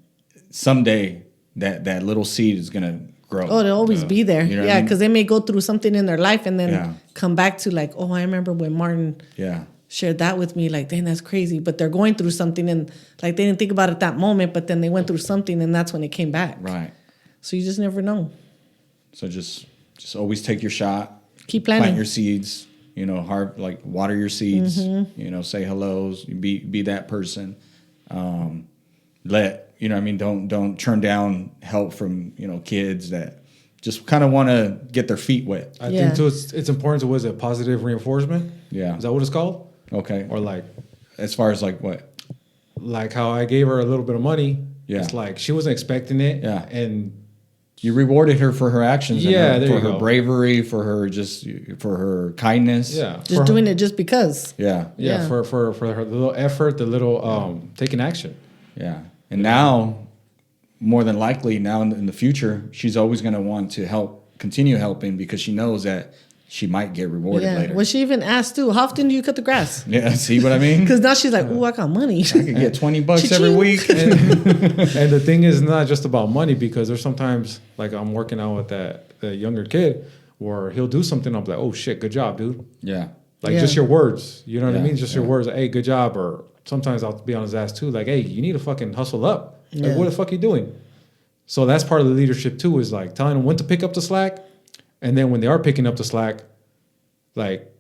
someday that little seed is gonna grow. Oh, they'll always be there. You know what I mean? Because they may go through something in their life and then come back to like, oh, I remember when Martin shared that with me. Like, dang, that's crazy. But they're going through something and like they didn't think about it that moment, but then they went through something and that's when it came back. Right. So you just never know. So just always take your shot. Keep planting. Plant your seeds. Water your seeds. Say hellos. Be that person. Don't turn down help from kids that just kind of want to get their feet wet. I think too, it's important to positive reinforcement. Yeah. Is that what it's called? Okay. Or like, as far as like what? Like how I gave her a little bit of money. Yeah. It's like she wasn't expecting it. Yeah. And you rewarded her for her actions. Yeah. And for her bravery, for her kindness. Yeah. Just doing it just because. Yeah. Yeah. For her little effort, the little taking action. Yeah. And now, more than likely, now in the future, she's always going to want to continue helping, because she knows that she might get rewarded Yeah. later. Well, she even asked too, how often do you cut the grass? Yeah, see what I mean? Because now she's like, oh, I got money. I could get $20 every Cha-ching. week. And the thing is not just about money, because there's sometimes like I'm working out with the younger kid where he'll do something. I'm like, oh shit, good job, dude. Yeah. Like Yeah. just your words, you know what I Yeah, mean? Just your yeah. words. Hey, good job. Or sometimes I'll be on his ass too. Like, hey, you need to fucking hustle up. Like, Yeah. what the fuck you doing? So that's part of the leadership too, is like telling them when to pick up the slack. And then when they are picking up the slack, like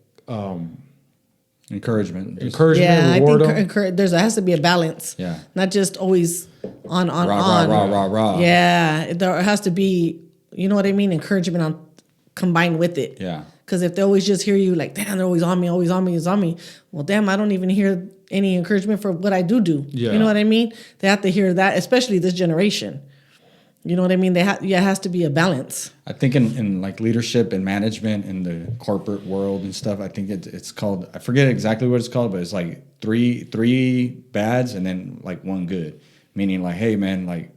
Encouragement. Just encouragement, Yeah, I reward think them. there has to be a balance. Yeah. Not just always on, rah, rah, rah, rah, rah. Yeah, there has to be, you know what I mean, encouragement on combined with it. Yeah. Because if they always just hear you like, damn, they're always on me, always on me, is on me. Well, damn, I don't even hear any encouragement for what I do. Yeah. You know what I mean? They have to hear that, especially this generation. You know what I mean? It has to be a balance. I think in like leadership and management in the corporate world and stuff, I think it's called, I forget exactly what it's called, but it's like three bads and then like one good. Meaning like, hey man, like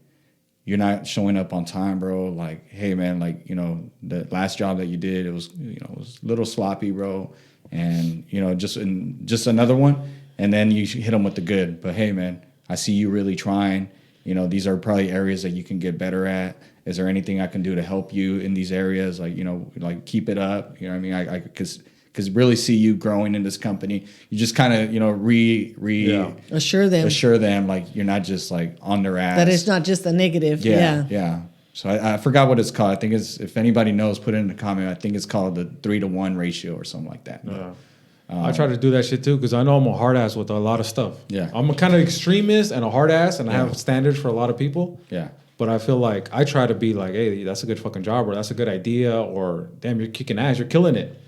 you're not showing up on time, bro. Like, hey man, like, you know, the last job that you did, it was a little sloppy, bro. And, just another one. And then you hit them with the good. But hey man, I see you really trying. These are probably areas that you can get better at. Is there anything I can do to help you in these areas? Like, like keep it up. You know what I mean? I because really see you growing in this company. You just kind of, Assure them like you're not just like on their ass. that it's not just a negative. Yeah. Yeah. So I forgot what it's called. I think it's, if anybody knows, put it in the comment. I think it's called the 3-to-1 ratio or something like that. I try to do that shit too, because I know I'm a hard ass with a lot of stuff. Yeah. I'm a kind of extremist and a hard ass, and I have standards for a lot of people. Yeah. But I feel like I try to be like, hey, that's a good fucking job, or that's a good idea, or damn, you're kicking ass, you're killing it.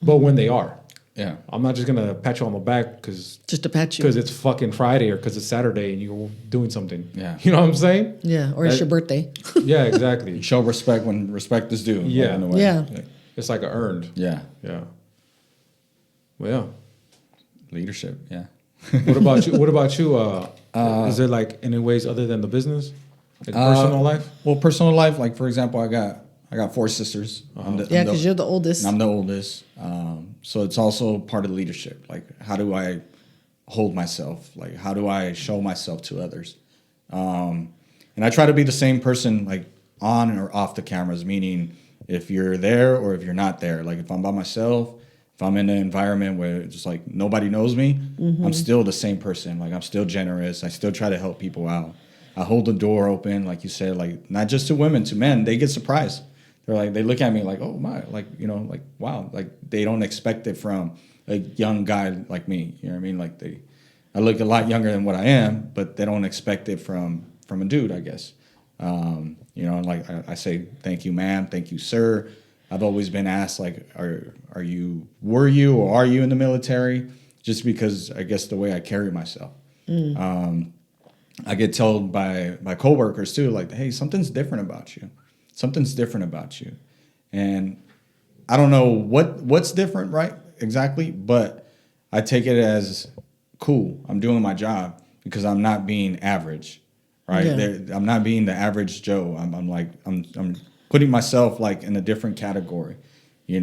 But when they are, Yeah. I'm not just gonna pat you on the back because Just to pat you. it's fucking Friday or because it's Saturday and you're doing something. Yeah. You know what I'm saying? Yeah. Or it's your birthday. Yeah, exactly. Show respect when respect is due. Yeah. along the way. Yeah. It's like a earned. Yeah. Yeah. Well, Leadership. Yeah. yeah. What about you? What about you? Is there like any ways other than the business, like personal life? Well, personal life, like for example, I got 4 sisters. Yeah, because you're the oldest. And I'm the oldest. So it's also part of leadership. Like, how do I hold myself? Like, how do I show myself to others? And I try to be the same person, like on or off the cameras, meaning if you're there or if you're not there. Like, if I'm by myself, if I'm in an environment where it's just like nobody knows me, I'm still the same person. Like, I'm still generous. I still try to help people out. I hold the door open, like you said, like not just to women, to men. They get surprised. They're like, they look at me like, oh my, like, like, wow, like they don't expect it from a young guy like me. You know what I mean? Like I look a lot younger than what I am, but they don't expect it from a dude, I guess. And like I say, thank you, ma'am, thank you, sir. I've always been asked, like, were you or are you in the military? Just because I guess the way I carry myself. I get told by coworkers too, like, hey, something's different about you. Something's different about you. And I don't know what's different, right? Exactly. But I take it as cool. I'm doing my job because I'm not being average, right? Yeah. I'm not being the average Joe. I'm putting myself like in a different category. They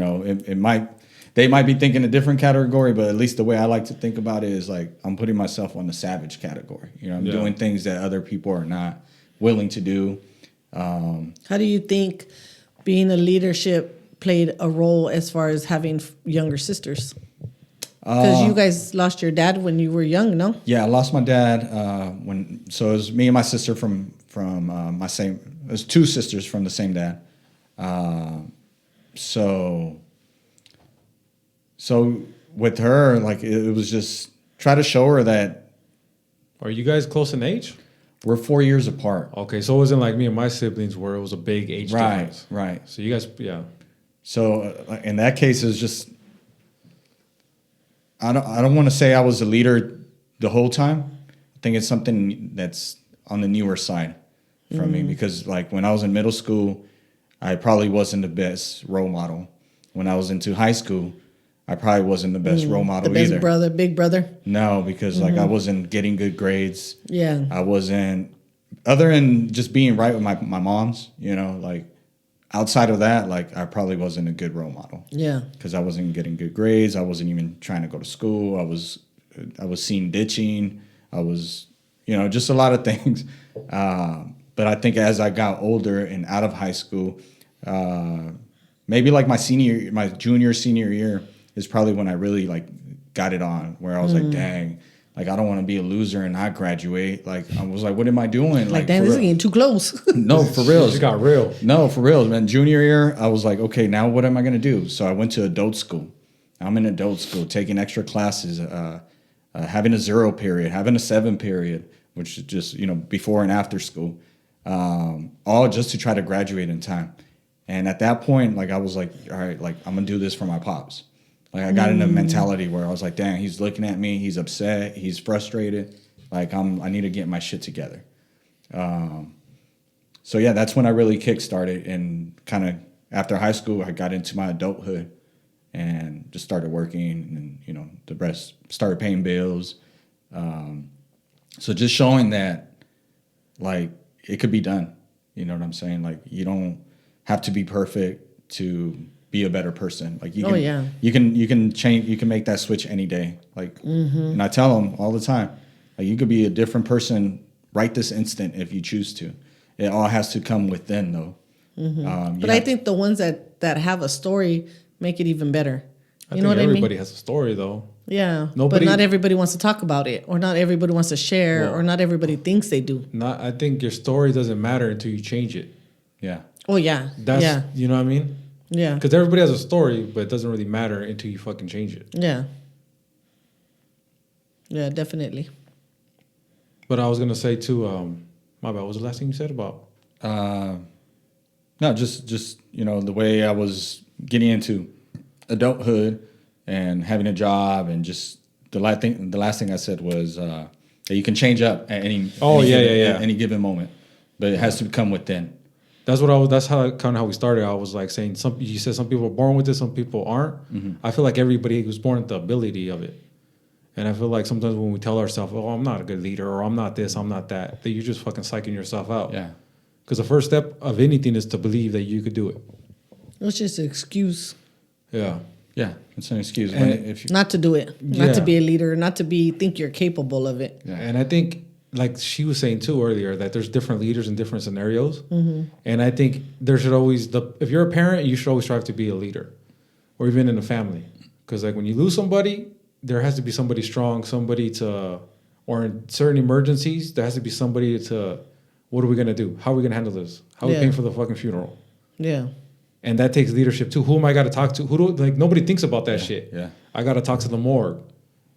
might be thinking a different category, but at least the way I like to think about it is like I'm putting myself on the savage category. I'm doing things that other people are not willing to do. How do you think being a leadership played a role as far as having younger sisters? Because you guys lost your dad when you were young, no? Yeah, I lost my dad so it was me and my sister from my same. It was 2 sisters from the same dad. So with her, like it was just try to show her that. Are you guys close in age? We're 4 years apart. Okay, so it wasn't like me and my siblings where it was a big age difference. Right. So you guys, yeah. So in that case, it's just I don't want to say I was a leader the whole time. I think it's something that's on the newer side from me because like when I was in middle school, I probably wasn't the best role model. When I was into high school, I probably wasn't the best role model The best either. brother, big brother. No, because like I wasn't getting good grades. Yeah. I wasn't, other than just being right with my moms, like outside of that, like I probably wasn't a good role model. Yeah. Because I wasn't getting good grades. I wasn't even trying to go to school. I was seen ditching. I was, just a lot of things. But I think as I got older and out of high school, maybe like my junior, senior year is probably when I really like got it on, where I was like, dang, like I don't want to be a loser and not graduate. Like I was like, what am I doing? Like dang, this is getting too close. No, for real. It just got real. No, for real, man. Junior year, I was like, okay, now what am I gonna do? So I went to adult school. I'm in adult school, taking extra classes, having a 0 period, having a 7 period, which is just before and after school, all just to try to graduate in time. And at that point, like I was like, all right, like I'm gonna do this for my pops. Like I got in a mentality where I was like, dang, he's looking at me, he's upset, he's frustrated. Like I need to get my shit together. So yeah, that's when I really kick-started, and kind of after high school, I got into my adulthood and just started working, and the rest started paying bills. So just showing that like it could be done. You know what I'm saying? Like you don't have to be perfect to be a better person. Like you can change, you can make that switch any day. Like, and I tell them all the time, like you could be a different person right this instant if you choose to. It all has to come within, though. But I think the ones that have a story make it even better. You know what I mean? Everybody has a story, though. Yeah, but not everybody wants to talk about it, or not everybody wants to share, or not everybody thinks they do. I think your story doesn't matter until you change it. Yeah. Oh yeah. That's you know what I mean? Yeah. Because everybody has a story, but it doesn't really matter until you fucking change it. Yeah. Yeah, definitely. But I was gonna say too, my bad. What was the last thing you said about? No, just the way I was getting into adulthood and having a job, and just the last thing I said was that you can change up at any given moment, but it has to come within. That's how we started. I was like saying you said some people are born with it, some people aren't. I feel like everybody was born with the ability of it. And I feel like sometimes when we tell ourselves, oh, I'm not a good leader, or I'm not this, I'm not that you're just fucking psyching yourself out. Yeah. Because the first step of anything is to believe that you could do it. It's just an excuse. Yeah. Yeah, it's an excuse. Not to do it, not to be a leader, not to think you're capable of it. Yeah. And I think, like she was saying too earlier, that there's different leaders in different scenarios. And I think there should always, if you're a parent, you should always strive to be a leader, or even in a family. Because like when you lose somebody, there has to be somebody strong, or in certain emergencies, there has to be somebody to, what are we going to do? How are we going to handle this? How are we paying for the fucking funeral? Yeah. And that takes leadership too. Who am I got to talk to? Nobody thinks about that shit. Yeah. I got to talk to the morgue.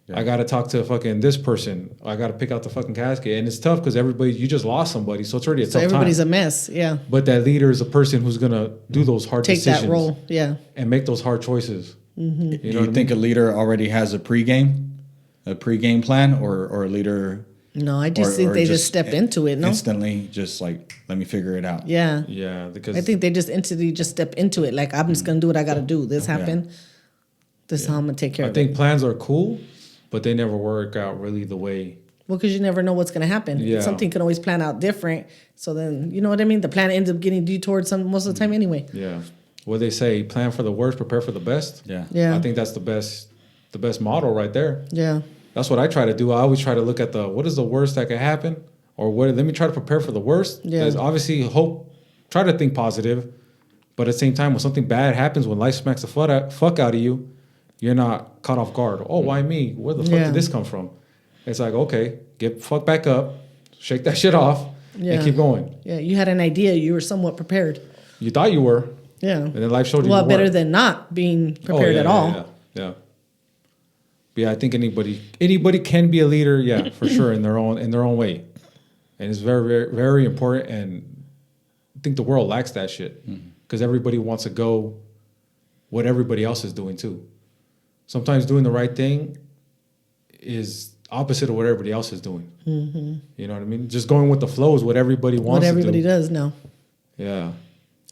Yeah. I got to talk to fucking this person. I got to pick out the fucking casket. And it's tough because you just lost somebody. So it's already a tough time. So everybody's a mess. Yeah. But that leader is a person who's going to do those hard decisions. Take that role. Yeah. And make those hard choices. Do you think a leader already has a pregame plan, or a leader? No, I just think they just step into it. No, instantly, just like let me figure it out. Yeah, yeah. Because I think they just instantly just step into it. Like I'm just gonna do what I got to do. This happened. This is how I'm gonna take care of it. I think plans are cool, but they never work out really the way. Well, because you never know what's gonna happen. Yeah. Something can always plan out different. So then you know what I mean. The plan ends up getting detoured most of the time anyway. Yeah. What they say, plan for the worst, prepare for the best. Yeah. Yeah. I think that's the best model right there. Yeah. That's what I try to do. I always try to look at what is the worst that could happen, or let me try to prepare for the worst. Yeah. There's obviously try to think positive, but at the same time, when something bad happens, when life smacks the fuck out of you, you're not caught off guard. Oh, why me? Where the fuck did this come from? It's like, okay, get fuck back up, shake that shit off, and keep going. Yeah, you had an idea. You were somewhat prepared. You thought you were. Yeah. And then life showed you. Well, better than not being prepared at all. Yeah. But yeah, I think anybody can be a leader, yeah, for sure, in their own way. And it's very, very, very important. And I think the world lacks that shit. Because everybody wants to go what everybody else is doing too. Sometimes doing the right thing is opposite of what everybody else is doing. You know what I mean? Just going with the flow is what everybody wants to do. What everybody does now. Yeah.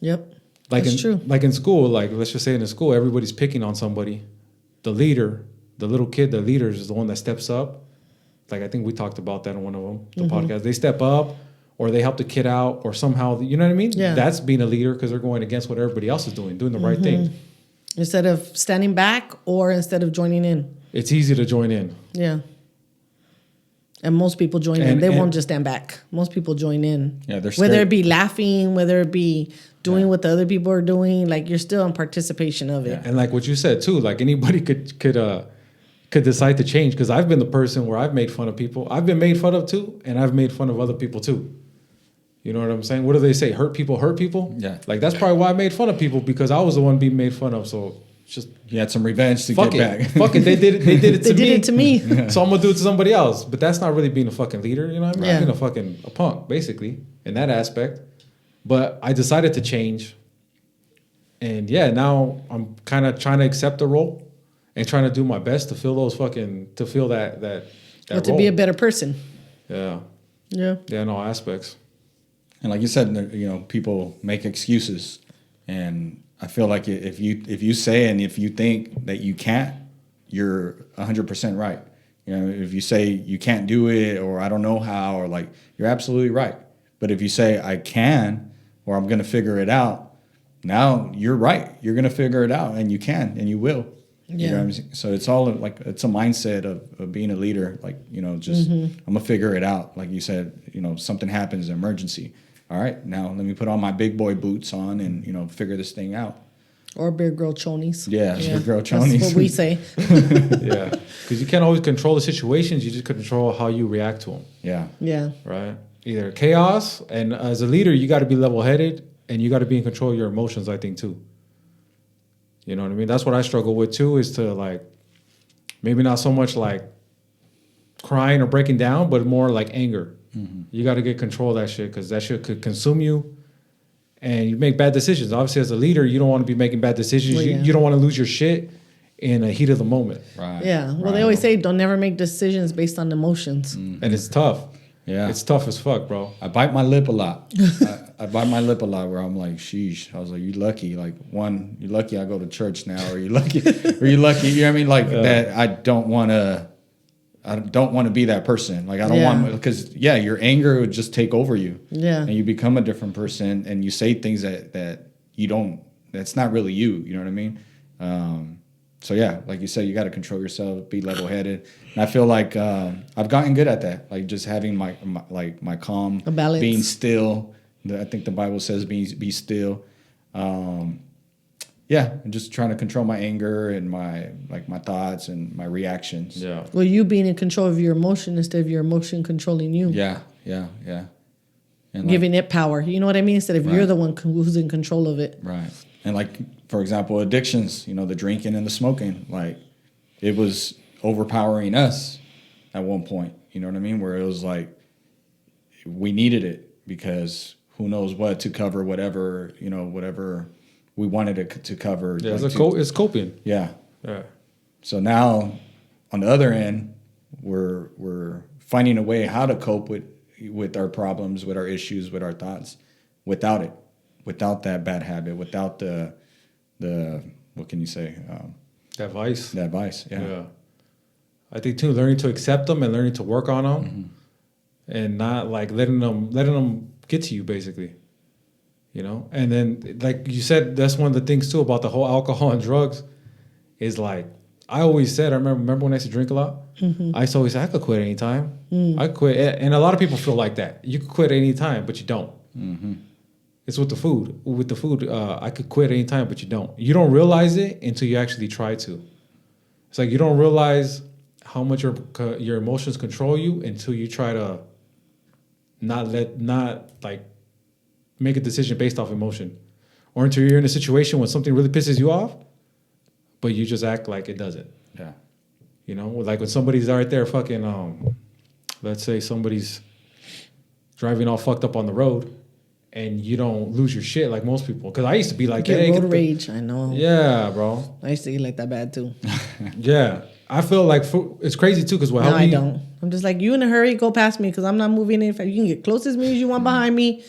Yep. That's true. Like in school, like let's just say in school, everybody's picking on somebody. The leader, the little kid, the leader is the one that steps up. Like I think we talked about that in one of them, the podcast. They step up, or they help the kid out, or somehow, you know what I mean? Yeah. That's being a leader because they're going against what everybody else is doing the right thing. Instead of standing back or instead of joining in. It's easy to join in. Yeah. And most people join in. And- They and- won't just stand back. Most people join in. Yeah, they're whether scared. it be laughing, whether it be doing what the other people are doing, like you're still in participation of it. And like what you said too, like anybody could decide to change. Because I've been the person where I've made fun of people. I've been made fun of too, and I've made fun of other people too. You know what I'm saying? What do they say? Hurt people hurt people. Yeah. Like that's probably why I made fun of people, because I was the one being made fun of. So it's just You had some revenge to fuck get it, back. fuck it. They did it. They did it They to did me. it to me. So I'm gonna do it to somebody else. But that's not really being a fucking leader. You know what I mean? Yeah. I'm being a punk, basically, in that aspect. But I decided to change. And yeah, now I'm kind of trying to accept the role and trying to do my best to feel that But to role. be a better person. Yeah. Yeah. Yeah, in all aspects. And like you said, you know, people make excuses, and I feel like if you say and if you think that you can't, you're 100% right. You know, if you say you can't do it, or I don't know how, or like, you're absolutely right. But if you say I can, or I'm going to figure it out, now you're right. You're going to figure it out, and you can, and you will. You know Yeah. what I'm saying? So it's all like, it's a mindset of being a leader. Like, you know, just I'm gonna figure it out. Like you said, you know, something happens, an emergency. All right, now let me put on my big boy boots on and, you know, figure this thing out. Or big girl chonies. Yeah, big girl chonies. That's what we say. Yeah. Because you can't always control the situations. You just control how you react to them. Yeah, Yeah. Right? Either chaos, and as a leader, you got to be level-headed, and you got to be in control of your emotions, I think, too. You know what I mean? That's what I struggle with, too, is to, like, maybe not so much, like, crying or breaking down, but more like anger. You got to get control of that shit, because that shit could consume you, and you make bad decisions. Obviously, as a leader, you don't want to be making bad decisions. Well, yeah. You don't want to lose your shit in a heat of the moment. right. Yeah. Well, they right. always say don't never make decisions based on emotions. And it's tough. Yeah. It's tough as fuck, bro. I bite my lip a lot. I bite my lip a lot where I'm like, sheesh. I was like, you lucky. Like, one, you're lucky I go to church now, or you lucky, you know what I mean? Like, that I don't want to be that person. Like, I don't Yeah. want, because your anger would just take over you. Yeah. And you become a different person, and you say things that you don't, that's not really you. You know what I mean? So yeah, like you said, you got to control yourself, be level-headed, and I feel like I've gotten good at that. Like, just having my calm, A balance. being still. I think the Bible says be still. Yeah, and just trying to control my anger and my thoughts and my reactions. Yeah. Well, you being in control of your emotion instead of your emotion controlling you. Yeah. And Giving it power. You know what I mean? Instead of you're Right. the one who's in control of it. right. And like, for example, addictions, you know, the drinking and the smoking, like, it was overpowering us at one point, you know what I mean? Where it was like, we needed it because who knows what to cover whatever we wanted it to cover. Yeah, like, it's coping. yeah. Yeah. So now on the other end, we're finding a way how to cope with our problems, with our issues, with our thoughts, without that bad habit, without the what can you say? That vice. That vice. Yeah. Yeah. I think too, learning to accept them and learning to work on them, and not like letting them get to you, basically. You know, and then like you said, that's one of the things too about the whole alcohol and drugs, is like I always said. I remember when I used to drink a lot. I used to always say I could quit anytime. I could quit, and a lot of people feel like that. You could quit anytime, but you don't. It's with the food. With the food, I could quit anytime, but you don't. You don't realize it until you actually try to. It's like you don't realize how much your emotions control you until you try to not like make a decision based off emotion, or until you're in a situation when something really pisses you off, but you just act like it doesn't. Yeah. You know, like when somebody's right there fucking, let's say somebody's driving all fucked up on the road, and you don't lose your shit like most people. Because I used to be like, Get hey, road rage. I know. yeah, bro. I used to get like that bad too. Yeah, I feel like it's crazy too. Because No, I don't. I'm just like, you in a hurry, go past me because I'm not moving in. If you can get close as me as you want behind me,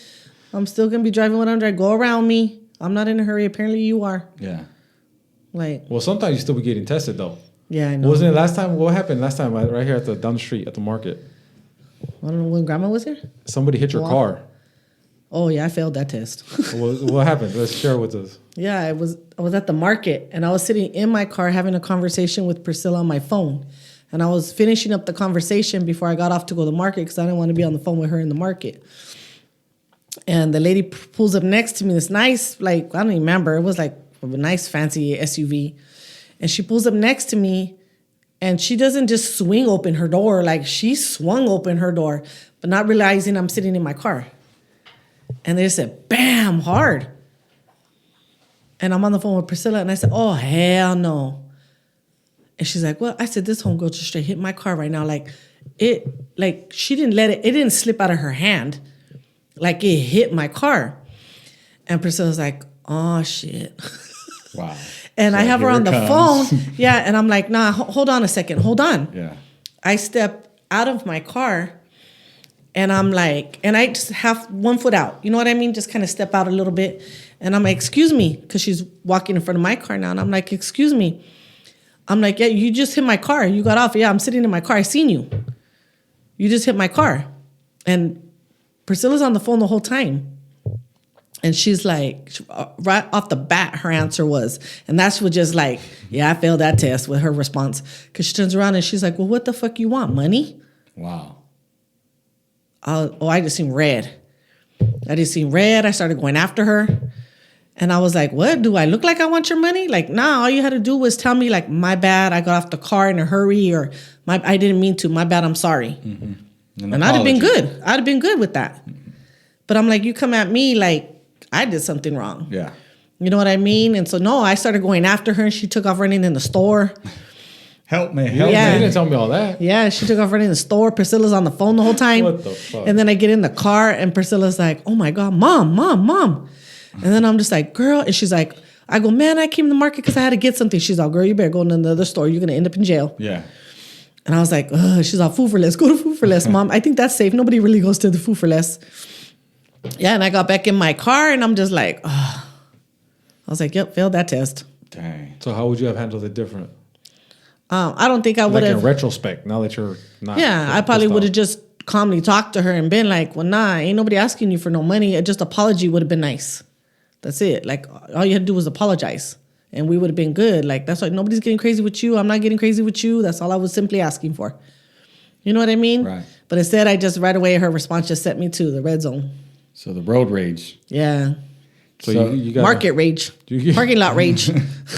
I'm still gonna be driving what I'm driving. Go around me. I'm not in a hurry. Apparently you are. Yeah. Like, Well, sometimes you still be getting tested though. yeah, I know. Wasn't it last time? What happened last time? Right here down the street at the market. I don't know when grandma was here. Somebody hit your Wow. car. Oh yeah, I failed that test. What happened? Let's share with us. Yeah, I was at the market and I was sitting in my car having a conversation with Priscilla on my phone. And I was finishing up the conversation before I got off to go to the market because I didn't want to be on the phone with her in the market. And the lady pulls up next to me, this nice, like, I don't even remember. It was like a nice fancy SUV. And she pulls up next to me and she doesn't just swing open her door. Like she swung open her door, but not realizing I'm sitting in my car. And they just said, bam, hard. And I'm on the phone with Priscilla and I said, oh, hell no. And she's like, well, I said, this homegirl just straight hit my car right now. Like she didn't let it didn't slip out of her hand. Like it hit my car. And Priscilla's like, oh shit. Wow. And So I have her here on it the comes. phone. Yeah. And I'm like, nah, hold on a second. Hold on. Yeah. I step out of my car and I'm like, and I just have one foot out. You know what I mean? Just kind of step out a little bit. And I'm like, excuse me, because she's walking in front of my car now. And I'm like, excuse me. I'm like, yeah, you just hit my car. You got off. Yeah, I'm sitting in my car. I seen you. You just hit my car. And Priscilla's on the phone the whole time. And she's like, right off the bat, her answer was, and that's what just like, yeah, I failed that test with her response. Because she turns around and she's like, well, what the fuck you want? Money? Wow. I just seen red. I started going after her. And I was like, what? Do I look like I want your money? Like, nah, all you had to do was tell me, like, my bad, I got off the car in a hurry, or I didn't mean to, my bad, I'm sorry. Mm-hmm. And I'd have been good. I'd have been good with that. But I'm like, you come at me like I did something wrong. Yeah. You know what I mean? And so, no, I started going after her and she took off running in the store. Help me. Yeah, Yeah. you didn't tell me all that. Yeah, she took off running in the store. Priscilla's on the phone the whole time. What the fuck? And then I get in the car and Priscilla's like, oh my God, mom. And then I'm just like, girl. And she's like, I go, man, I came to the market because I had to get something. She's like, girl, you better go to another store. You're going to end up in jail. Yeah. And I was like, ugh, she's all Food for Less. Go to Food for Less, mom. I think that's safe. Nobody really goes to the Food for Less. Yeah, and I got back in my car and I'm just like, ugh. I was like, yep, failed that test. Dang. So how would you have handled it different? I don't think I would Like in have. retrospect, now that you're not. Yeah, I probably would have just calmly talked to her and been like, well, nah, ain't nobody asking you for no money. Just apology would have been nice. That's it. Like, all you had to do was apologize. And we would have been good. Like, that's why nobody's getting crazy with you. I'm not getting crazy with you. That's all I was simply asking for. You know what I mean? Right. But instead, I just, right away, her response just sent me to the red zone. So the road rage. Yeah. So you got Market rage. You- Parking lot rage.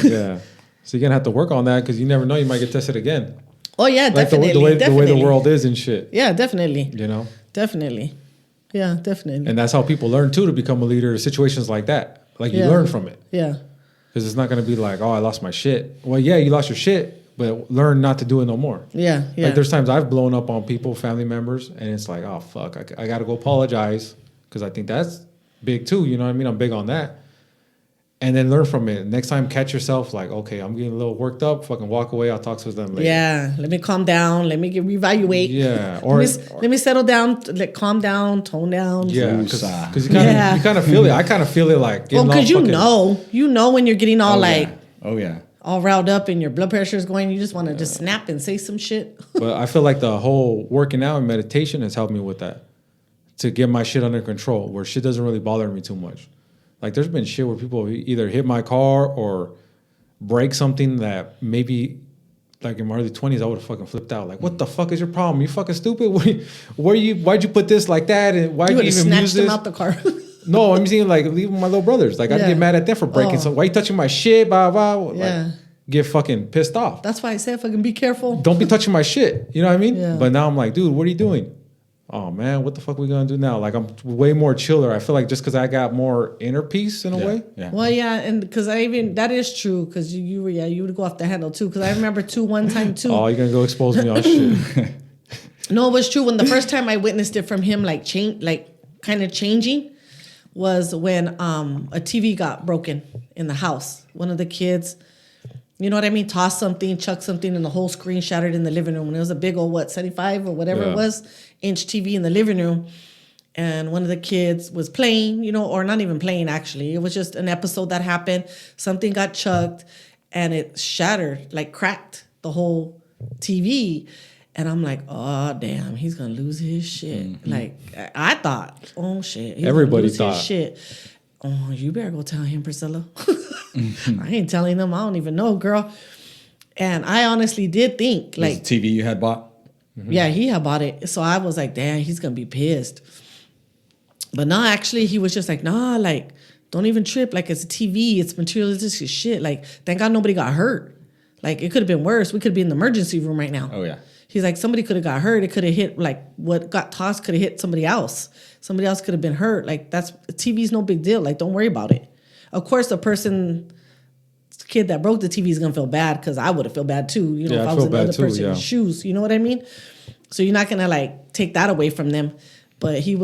Yeah. So you're gonna have to work on that because you never know, you might get tested again. Oh, yeah, Like definitely. the way definitely. the world is and shit. Yeah, definitely. You know? Definitely. Yeah, definitely. And that's how people learn too to become a leader. Situations like that. Like you Yeah. learn from it. Yeah. Because it's not gonna be like, oh, I lost my shit. Well, yeah, you lost your shit, but learn not to do it no more. Yeah. Yeah. Like there's times I've blown up on people, family members, and it's like, oh fuck, I gotta go apologize because I think that's big too. You know what I mean? I'm big on that. And then learn from it. Next time, catch yourself like, okay, I'm getting a little worked up. Fucking walk away. I'll talk to them later. Yeah, let me calm down. Let me reevaluate. Yeah, Let me settle down. Like calm down, tone down. yeah, Woosah. because you kind of Yeah. you kind of feel it. I kind of feel it like Well, getting all because fucking- you know when you're getting all Oh, like yeah. Oh yeah. all riled up and your blood pressure is going, you just want to just snap and say some shit. But I feel like the whole working out and meditation has helped me with that, to get my shit under control, where shit doesn't really bother me too much. Like there's been shit where people either hit my car or break something that maybe, like in my early 20s, I would have fucking flipped out. Like, what the fuck is your problem? You fucking stupid. Why'd you put this like that? And why'd You you would have even use snatched him this? out the car. No, I'm saying like leaving my little brothers. Like I'd Yeah. get mad at them for breaking Oh. something. Why you touching my shit? Blah blah. Like, Yeah. get fucking pissed off. That's why I said fucking be careful. Don't be touching my shit. You know what I mean? Yeah. But now I'm like, dude, what are you doing? Oh man, what the fuck we gonna do now? Like I'm way more chiller. I feel like just because I got more inner peace in a way. Yeah. Well, yeah, and because that is true because you would go off the handle too. Because I remember one time too. Oh, you're gonna go expose me on shit. No, it was true. When the first time I witnessed it from him, like kind of changing, was when a TV got broken in the house. One of the kids, you know what I mean, tossed something, chucked something, and the whole screen shattered in the living room. And it was a big old 75 or whatever Yeah. it was, inch TV in the living room. And one of the kids was playing, or not even playing actually. It was just an episode that happened. Something got chucked, and it shattered, like cracked the whole TV. And I'm like, oh damn, he's gonna lose his shit. Like I thought, oh shit, he's Everybody gonna lose thought. his shit. Oh, you better go tell him, Priscilla. I ain't telling him. I don't even know, girl. And I honestly did think, Was like, the TV you had bought? yeah, he had bought it. So I was like, damn, he's gonna be pissed. But no, actually, he was just like, nah, like, don't even trip. Like, it's a TV, it's materialistic shit. Like, thank God nobody got hurt. Like, it could have been worse. We could be in the emergency room right now. Oh, yeah. He's like, somebody could have got hurt. It could have hit, like, what got tossed could have hit somebody else. Somebody else could have been hurt. Like, TV's no big deal. Like, don't worry about it. Of course, kid that broke the TV is gonna feel bad because I would have felt bad too, you know, Yeah, if I I was feel in the bad other too, person's yeah. shoes. You know what I mean? So you're not gonna like take that away from them. But he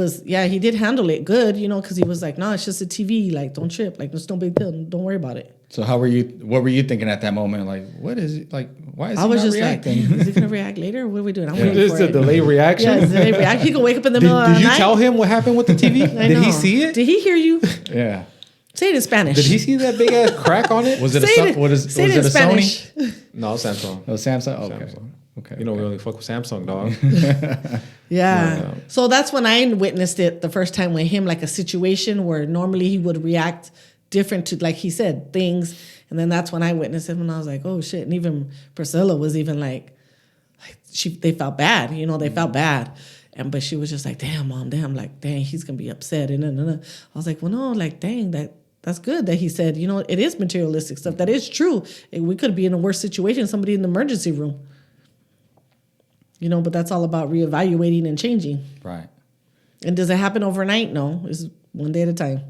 did handle it good, you know, because he was like, no, it's just a TV, like don't trip, like it's no big deal, don't worry about it. So what were you thinking at that moment? Like, what is it? Like, why is he I was not just reacting? like, is he gonna react later? What are we doing? I'm waiting It's for a it. delayed reaction. Yeah, it's a delayed react. He could wake up in the middle of the Did you night. tell him what happened with the TV? I Did he know. see it? Did he hear you? Yeah. Say it in Spanish. Did he see that big ass crack on it? Was it Say was it it in a Spanish. Sony? No, Samsung. Oh, Samsung. Okay. Samsung. Okay. You know we only fuck with Samsung, dog. Yeah. Yeah. So that's when I witnessed it the first time with him, like a situation where normally he would react different to, like he said, things. And then that's when I witnessed him and I was like, oh shit. And even Priscilla was even like they felt bad, you know, they felt bad. But she was just like, damn, Mom, damn, like, dang, he's going to be upset. And I was like, well, no, like, dang, that's good that he said, you know, it is materialistic stuff. That is true. We could be in a worse situation, somebody in the emergency room. You know, but that's all about reevaluating and changing. Right. And does it happen overnight? No, it's one day at a time.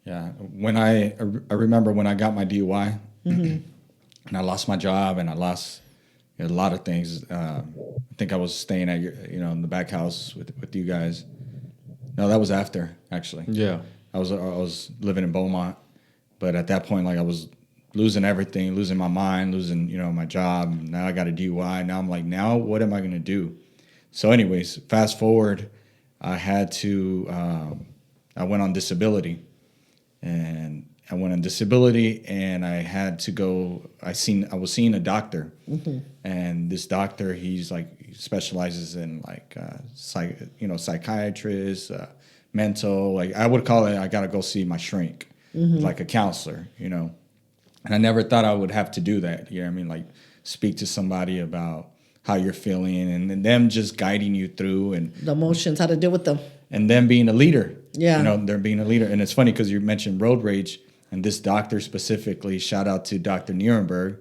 Yeah. When I remember when I got my DUI and I lost my job and I lost a lot of things. I think I was staying at in the back house with you guys. No, that was after actually. Yeah. I was living in Beaumont, but at that point, like I was losing everything, losing my mind, losing my job. Now I got a DUI. Now I'm like, now what am I gonna do? So, anyways, fast forward, I went on disability, and I had to go. I was seeing a doctor, and this doctor, he specializes in psychiatrist, mental. Like I would call it, I gotta go see my shrink, like a counselor, And I never thought I would have to do that. You know what I mean? Like speak to somebody about how you're feeling, and them just guiding you through, and The emotions, how to deal with them. and them being a leader. Yeah. They're being a leader. And it's funny because you mentioned road rage, and this doctor specifically, shout out to Dr. Nuremberg.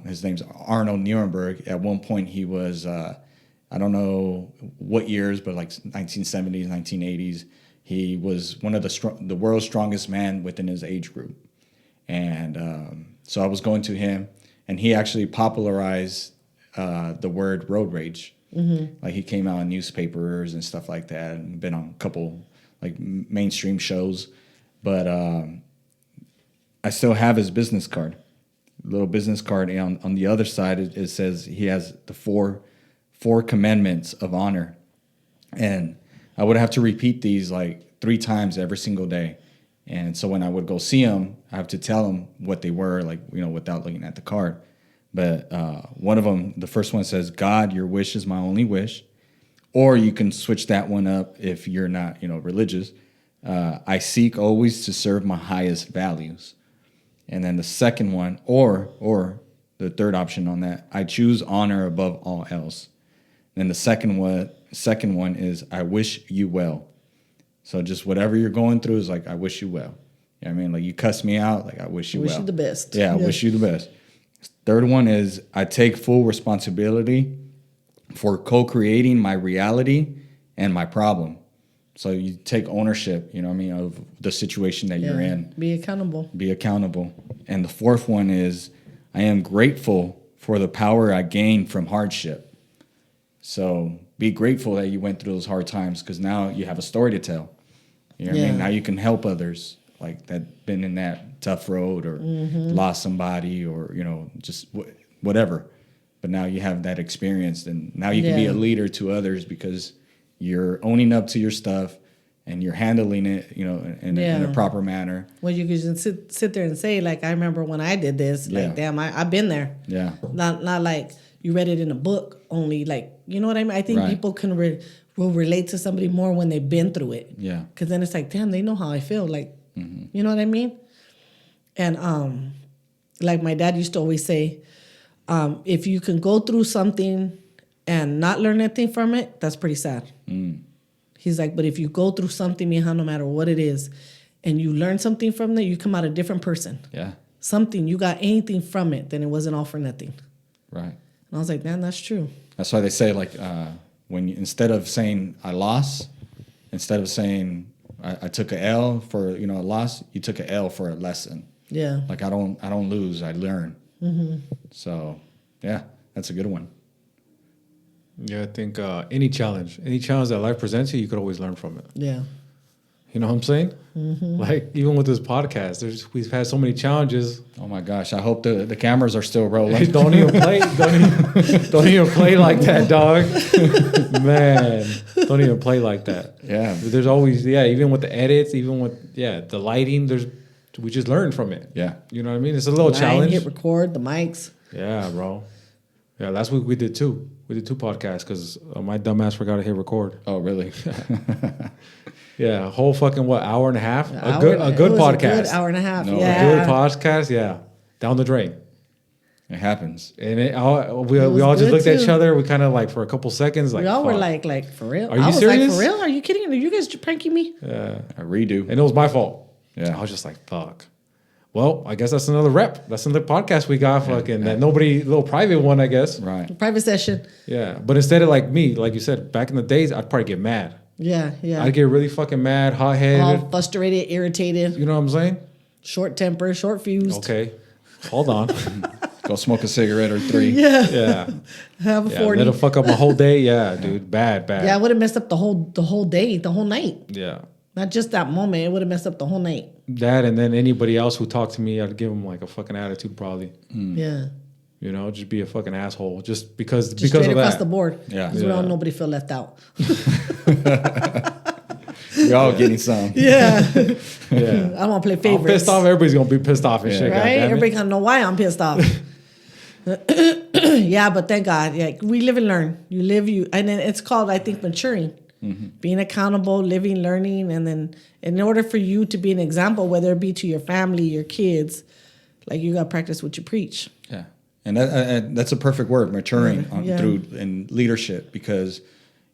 His name's Arnold Nuremberg. At one point, he was, I don't know what years, but like 1970s, 1980s. He was one of the world's strongest man within his age group. And so I was going to him, and he actually popularized the word road rage. Like he came out in newspapers and stuff like that, and been on a couple like mainstream shows. But I still have his business card, little business card. And on the other side, it says he has the four commandments of honor, and I would have to repeat these like 3 times every single day. And so when I would go see him, I have to tell him what they were, like without looking at the card. But one of them, the first one says, God, your wish is my only wish. Or you can switch that one up if you're not, religious. I seek always to serve my highest values. And then the second one, or the third option on that, I choose honor above all else. And then the second one is, I wish you well. So just whatever you're going through is like, I wish you well. You know what I mean? Like you cuss me out, like I wish you well. Wish you the best. Yeah, I wish you the best. Third one is I take full responsibility for co-creating my reality and my problem. So you take ownership, of the situation that you're in. Be accountable. Be accountable. And the fourth one is I am grateful for the power I gained from hardship. So be grateful that you went through those hard times, because now you have a story to tell. You know what I mean? Now you can help others like that been in that tough road or lost somebody or, just whatever. But now you have that experience, and now you can be a leader to others because you're owning up to your stuff and you're handling it, in a proper manner. Well, you could just sit there and say, like, I remember when I did this, like, damn, I've been there. Yeah. Not like, you read it in a book only. Like, you know what I mean? I think Right. people will relate to somebody more when they've been through it. Yeah. Because then it's like, damn, they know how I feel. Like, you know what I mean? And like my dad used to always say, if you can go through something and not learn anything from it, that's pretty sad. He's like, but if you go through something, mija, no matter what it is, and you learn something from it, you come out a different person. Yeah. Something, you got anything from it, then it wasn't all for nothing. Right. And I was like, man, that's true. That's why they say, like, when you, instead of saying I lost, instead of saying I took a L for, you know, a loss, you took a L for a lesson. Yeah. Like I don't lose, I learn. So yeah, that's a good one. Yeah, I think any challenge that life presents you could always learn from it. Yeah. You know what I'm saying? Like even with this podcast, we've had so many challenges. Oh my gosh, I hope the cameras are still rolling. Don't even play like that, dog. Man, don't even play like that. Yeah. There's always even with the edits, even with the lighting. We just learn from it. Yeah. You know what I mean? It's a little Line, challenge. hit record, the mics. Yeah, bro. Yeah, last week we did two. We did 2 podcasts because my dumbass forgot to hit record. Oh really? Yeah, a whole fucking hour and a half. A Hour- good it was podcast. A good hour and a half. No, a yeah. A good podcast. Yeah, down the drain. It happens. And we It all was just good, looked at too. each other. We kind of like for a couple seconds like We all were fuck. like, for real? Are you I was serious? like, for real? Are you kidding? Are you guys pranking me? Yeah, A redo. and it was my fault. Yeah. I was just like fuck. Well, I guess that's another rep. That's another podcast we got. Fucking that nobody little private one, I guess. Right. Private session. Yeah, but instead of like me, like you said, back in the days, I'd probably get mad. Yeah, yeah. I'd get really fucking mad, hot headed. all frustrated, irritated, You know what I'm saying? short temper, short fused. Okay, hold on. Go smoke a cigarette or 3. Yeah. Yeah, Have a yeah. 40. That'll fuck up my whole day. Yeah, dude, bad. Yeah, it would have messed up the whole day, the whole night. Yeah, Not just that moment. It would have messed up the whole night. that and then anybody else who talked to me, I'd give them like a fucking attitude, probably. Yeah. You know, just be a fucking asshole, just because Just because straight of across that. the board. Yeah. Because we Yeah. don't nobody feel left out. We're all getting some. Yeah. Yeah, I want to play I'm favorites. pissed off. Everybody's gonna be pissed off and shit. Right? Right? Everybody kind of know why I'm pissed off. Yeah, but thank God. Yeah, we live and learn. And then it's called, I think, maturing. Being accountable, living, learning, and then in order for you to be an example, whether it be to your family, your kids, like you got to practice what you preach. Yeah, and that's a perfect word, maturing Yeah. through in leadership, because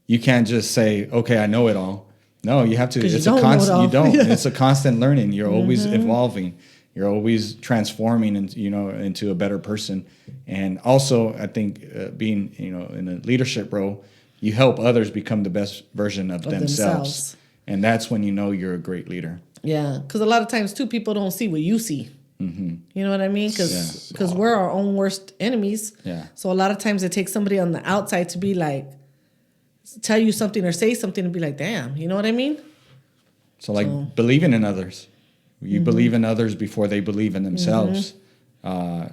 you can't just say, "Okay, I know it all." No, you have to. 'Cause you It's a don't know it constant. all. You don't. Yeah. It's a constant learning. You're always evolving. You're always transforming, into a better person. And also, I think being in a leadership role, you help others become the best version of themselves. themselves. And that's when you know you're a great leader. Yeah, because a lot of times too, people don't see what you see. You know what I mean? Because Yeah. we're our own worst enemies. Yeah. So a lot of times it takes somebody on the outside to be like, tell you something or say something and be like, damn, you know what I mean? So, believing in others, you believe in others before they believe in themselves,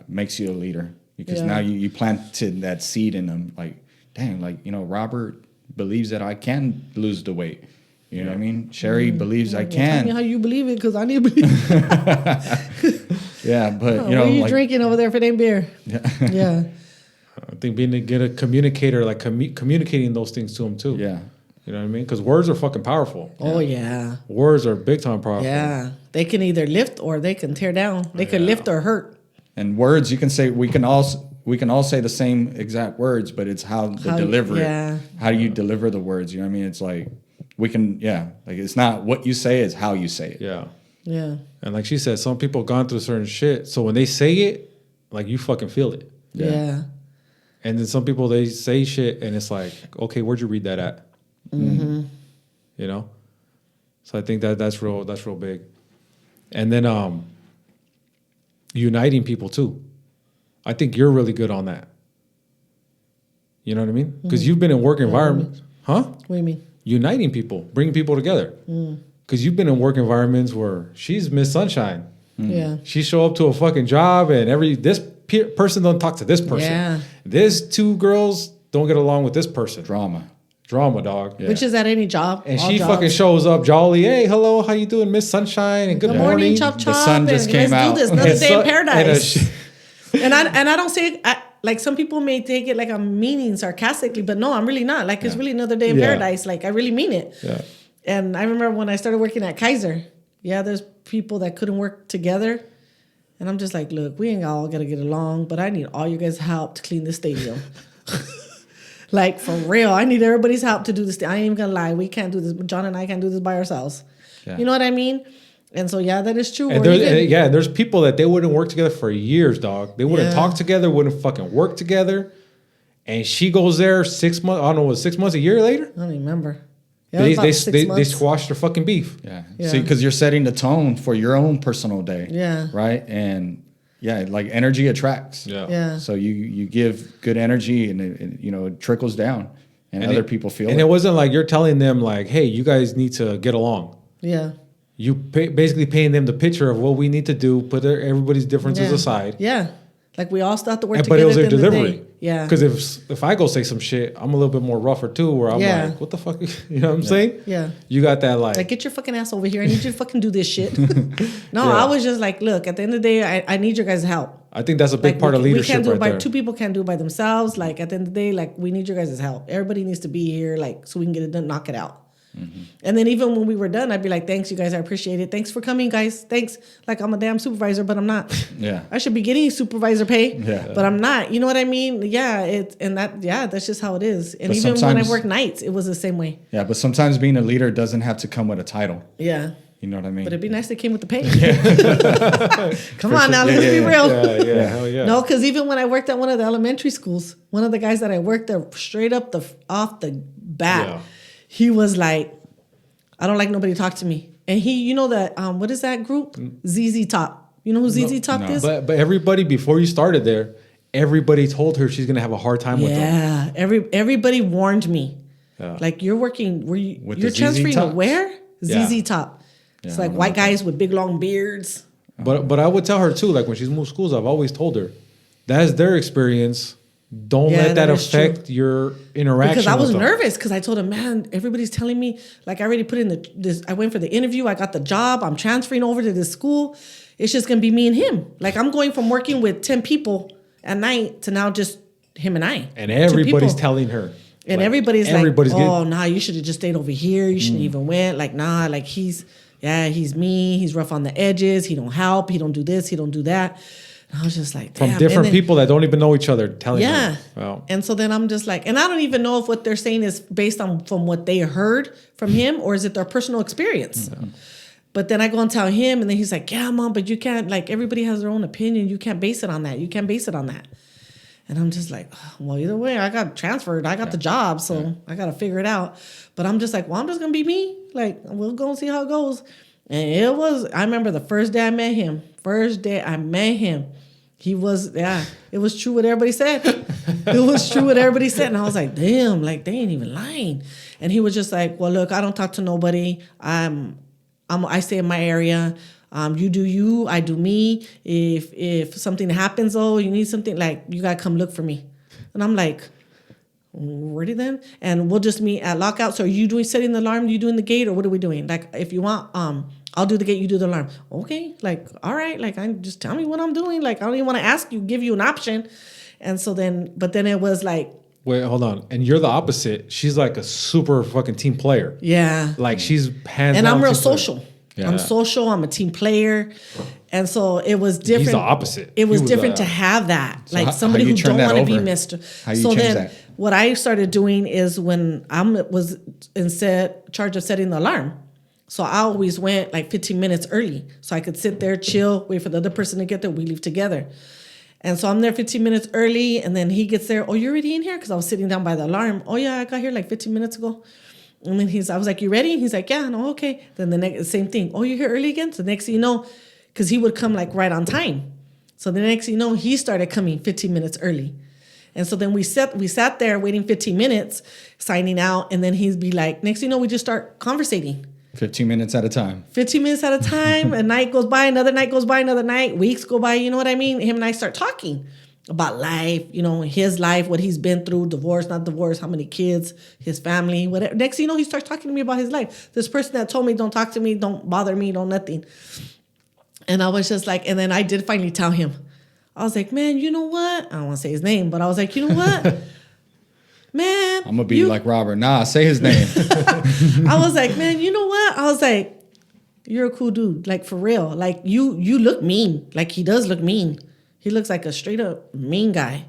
makes you a leader, because Yeah. now you planted that seed in them. Like, dang, Robert believes that I can lose the weight. You know what I mean? Sherry believes I Tell me how can. you believe it, because I need to believe it. Yeah, but What are you like, drinking over there if it ain't beer? Yeah. I think being a good communicator, like communicating those things to them too. yeah, You know what I mean? Because words are fucking powerful. Oh, yeah. Words are big time powerful. Yeah. They can either lift or they can tear down. They can lift or hurt. and words you can say we can all say the same exact words, but it's how the How you- delivery. yeah. How do you deliver the words? You know what I mean? It's like we can, like it's not what you say, it's how you say it. Yeah. Yeah. And like she said, some people gone through certain shit. So when they say it, like you fucking feel it. Yeah. And then some people, they say shit and it's like, okay, where'd you read that at? You know? So I think that's real big. And then uniting people too. I think you're really good on that. You know what I mean? Because you've been in work environments. Huh? What do you mean? Uniting people, bringing people together. Because you've been in work environments where she's Miss Sunshine. Yeah. She show up to a fucking job and this person don't talk to this person. Yeah. This 2 girls don't get along with this person. Drama, dog. Yeah. Which is at any job. And all she jobs. fucking shows up jolly. Hey, hello, how you doing, Miss Sunshine? And good morning. chop The chop. sun just and came let's out. do this. Another And day so- in paradise. And I don't say like some people may take it like I'm meaning sarcastically, but no, I'm really not. Like it's really another day in Yeah. paradise. Like I really mean it. Yeah. And I remember when I started working at Kaiser, there's people that couldn't work together. And I'm just like, look, we ain't all gotta get along, but I need all you guys' help to clean the stadium. Like for real, I need everybody's help to do this. I ain't even gonna lie, we can't do this. John and I can't do this by ourselves. Yeah. You know what I mean? And so that is true. And Or there's, even- there's people that they wouldn't work together for years, dog. They wouldn't Yeah. talk together, wouldn't fucking work together. And she goes there 6 months, I don't know, what, 6 months, a year later? I don't even remember. Yeah, it was about 6 They months. squashed their fucking beef. Yeah. Yeah. See, because you're setting the tone for your own personal day. Yeah. Right. And yeah, like energy attracts. Yeah. So you give good energy, and it trickles down, and other people feel And it. it wasn't like you're telling them like, hey, you guys need to get along. Yeah. You basically painting them the picture of what we need to do, put everybody's differences Yeah. aside. Yeah. Like we all still have to work And, together. but it was at their the end of the delivery. day. Yeah. Because if I go say some shit, I'm a little bit more rougher too, where I'm Yeah. like, what the fuck? You know what I'm saying? Yeah. You got that like, Like, get your fucking ass over here. I need you to fucking do this shit. No, Yeah. I was just like, look, at the end of the day, I need your guys' help. I think that's a big Like, part of we leadership can't do it right by there. two people can't do it by themselves. Like at the end of the day, like we need your guys' help. Everybody needs to be here, like so we can get it done, knock it out. Mm-hmm. And then even when we were done, I'd be like, thanks, you guys, I appreciate it. Thanks for coming, guys. Thanks. Like I'm a damn supervisor, but I'm not. Yeah. I should be getting supervisor pay, Yeah. but I'm not. You know what I mean? Yeah, that's just how it is. And But even when I sometimes- work nights, it was the same way. Yeah. But sometimes being a leader doesn't have to come with a title. Yeah. You know what I mean? But it'd be nice if they came with the pay. Come on now, sure. let's Yeah, be yeah, real. Yeah, hell yeah. No, because even when I worked at one of the elementary schools, one of the guys that I worked there, straight up off the bat, Yeah. he was like, "I don't like nobody to talk to me." And he, you know that what is that group? ZZ Top. You know who ZZ Top no. is? But everybody before you started there, everybody told her she's gonna have a hard time with them. Yeah, everybody warned me. Yeah. Like you're working, With you're the ZZ transferring to Tops? where? Yeah. ZZ Top. It's I like don't white guys with big long beards. But I would tell her too, like when she's moved schools, I've always told her that's their experience. Don't Yeah, let that that is true. affect your interaction. Because I was with them. nervous because I told him, man, everybody's telling me like I already put in this. I went for the interview. I got the job. I'm transferring over to this school. It's just gonna be me and him. Like I'm going from working with 10 people at night to now just him and I. And 2 everybody's people. telling her. And like, everybody's like, everybody's oh, nah, you should have just stayed over here. You shouldn't even went. Like, nah, like he's mean. He's rough on the edges. He don't help. He don't do this. He don't do that. And I was just like, from damn. different And then- people that don't even know each other telling yeah. her. Well, And so then I'm just like, and I don't even know if what they're saying is based on from what they heard from him or is it their personal experience. But then I go and tell him, and then he's like, yeah, mom, but you can't, like, everybody has their own opinion. You can't base it on that. You can't base it on that. And I'm just like, well, either way, I got transferred. I got the job, so I got to figure it out. But I'm just like, well, I'm just going to be me. Like, we'll go and see how it goes. And it was, I remember the first day I met him. He was, it was true what everybody said. It was true what everybody said. And I was like, damn, like, they ain't even lying. And he was just like, well, look, I don't talk to nobody. I stay in my area. You do you, I do me. If something happens, though, you need something, like, you got to come look for me. And I'm like, ready then? And we'll just meet at lockout. So are you setting the alarm? You doing the gate, or what are we doing? Like, if you want, I'll do the gate, you do the alarm. Okay, like, all right, like, just tell me what I'm doing. Like, I don't even want to ask you, give you an option. And so then, but then it was like, wait, hold on. And you're the opposite. She's like a super fucking team player. yeah. Like she's hands And down I'm real team player. social. Yeah. I'm social. I'm a team player. And so it was different. He's the opposite. It was He was different the- to have that. So Like how somebody you who turn don't that want to be over? Mr. How you So change then that? what I started doing is when I was charge of setting the alarm. So I always went like 15 minutes early. So I could sit there, chill, wait for the other person to get there. We leave together. And so I'm there 15 minutes early, and then he gets there. Oh, you're already in here? Because I was sitting down by the alarm. Oh, yeah, I got here like 15 minutes ago. And then I was like, you ready? He's like, yeah, no, okay. Then the next, same thing. Oh, you're here early again? So the next thing you know, because he would come like right on time. So the next thing you know, he started coming 15 minutes early. And so then we sat there waiting 15 minutes, signing out. And then he'd be like, next thing you know, we just start conversating. 15 minutes at a time. 15 minutes at a time. A night goes by, another night goes by, another night, weeks go by, you know what I mean? Him and I start talking about life, you know, his life, what he's been through, divorce, not divorce, how many kids, his family, whatever. Next thing you know, he starts talking to me about his life. This person that told me, don't talk to me, don't bother me, don't nothing. And I was just like, and then I did finally tell him, I was like, man, you know what? I don't want to say his name, but I was like, you know what? Man. I'm going to be like Robert. Nah, say his name. I was like, man, you know what? I was like, you're a cool dude. Like, for real. Like, you look mean. Like, he does look mean. He looks like a straight up mean guy.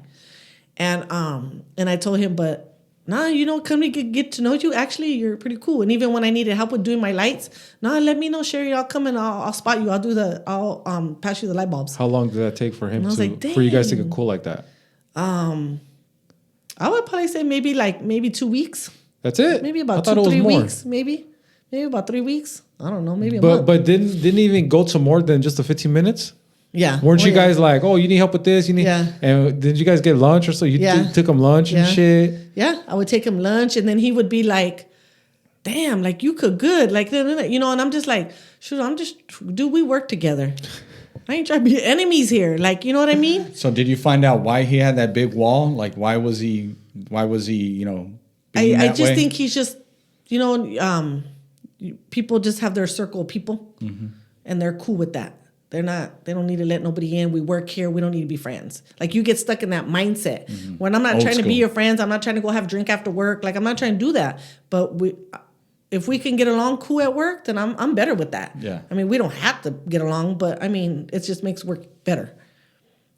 And I told him, but nah, come to get to know you. Actually, you're pretty cool. And even when I needed help with doing my lights, nah, let me know, Sherry. I'll come and I'll spot you. I'll pass you the light bulbs. How long did that take for him And I was like, for you guys to dang. get cool like that? I would probably say maybe 2 weeks. That's it. Maybe I about thought it was 3 more. weeks. Maybe about 3 weeks. I don't know. Maybe a But month. but didn't even go to more than just the 15 minutes? Yeah. Weren't Oh, you yeah. guys like, oh, you need help with this? You need, Yeah. And did you guys get lunch or so? You Yeah. took him lunch and Yeah. shit. Yeah, I would take him lunch, and then he would be like, "Damn, like you cook good," like and I'm just like, "Shoot, dude, we work together. I ain't trying to be enemies here, like you know what I mean." So did you find out why he had that big wall? Like, why was he, being I that just way? think he's just, people just have their circle of people, and they're cool with that. They don't need to let nobody in. We work here. We don't need to be friends. Like you get stuck in that mindset. When I'm not Old trying to be school. your friends, I'm not trying to go have a drink after work. Like I'm not trying to do that. But if we can get along cool at work, then I'm better with that. Yeah. I mean, we don't have to get along, but I mean, it just makes work better.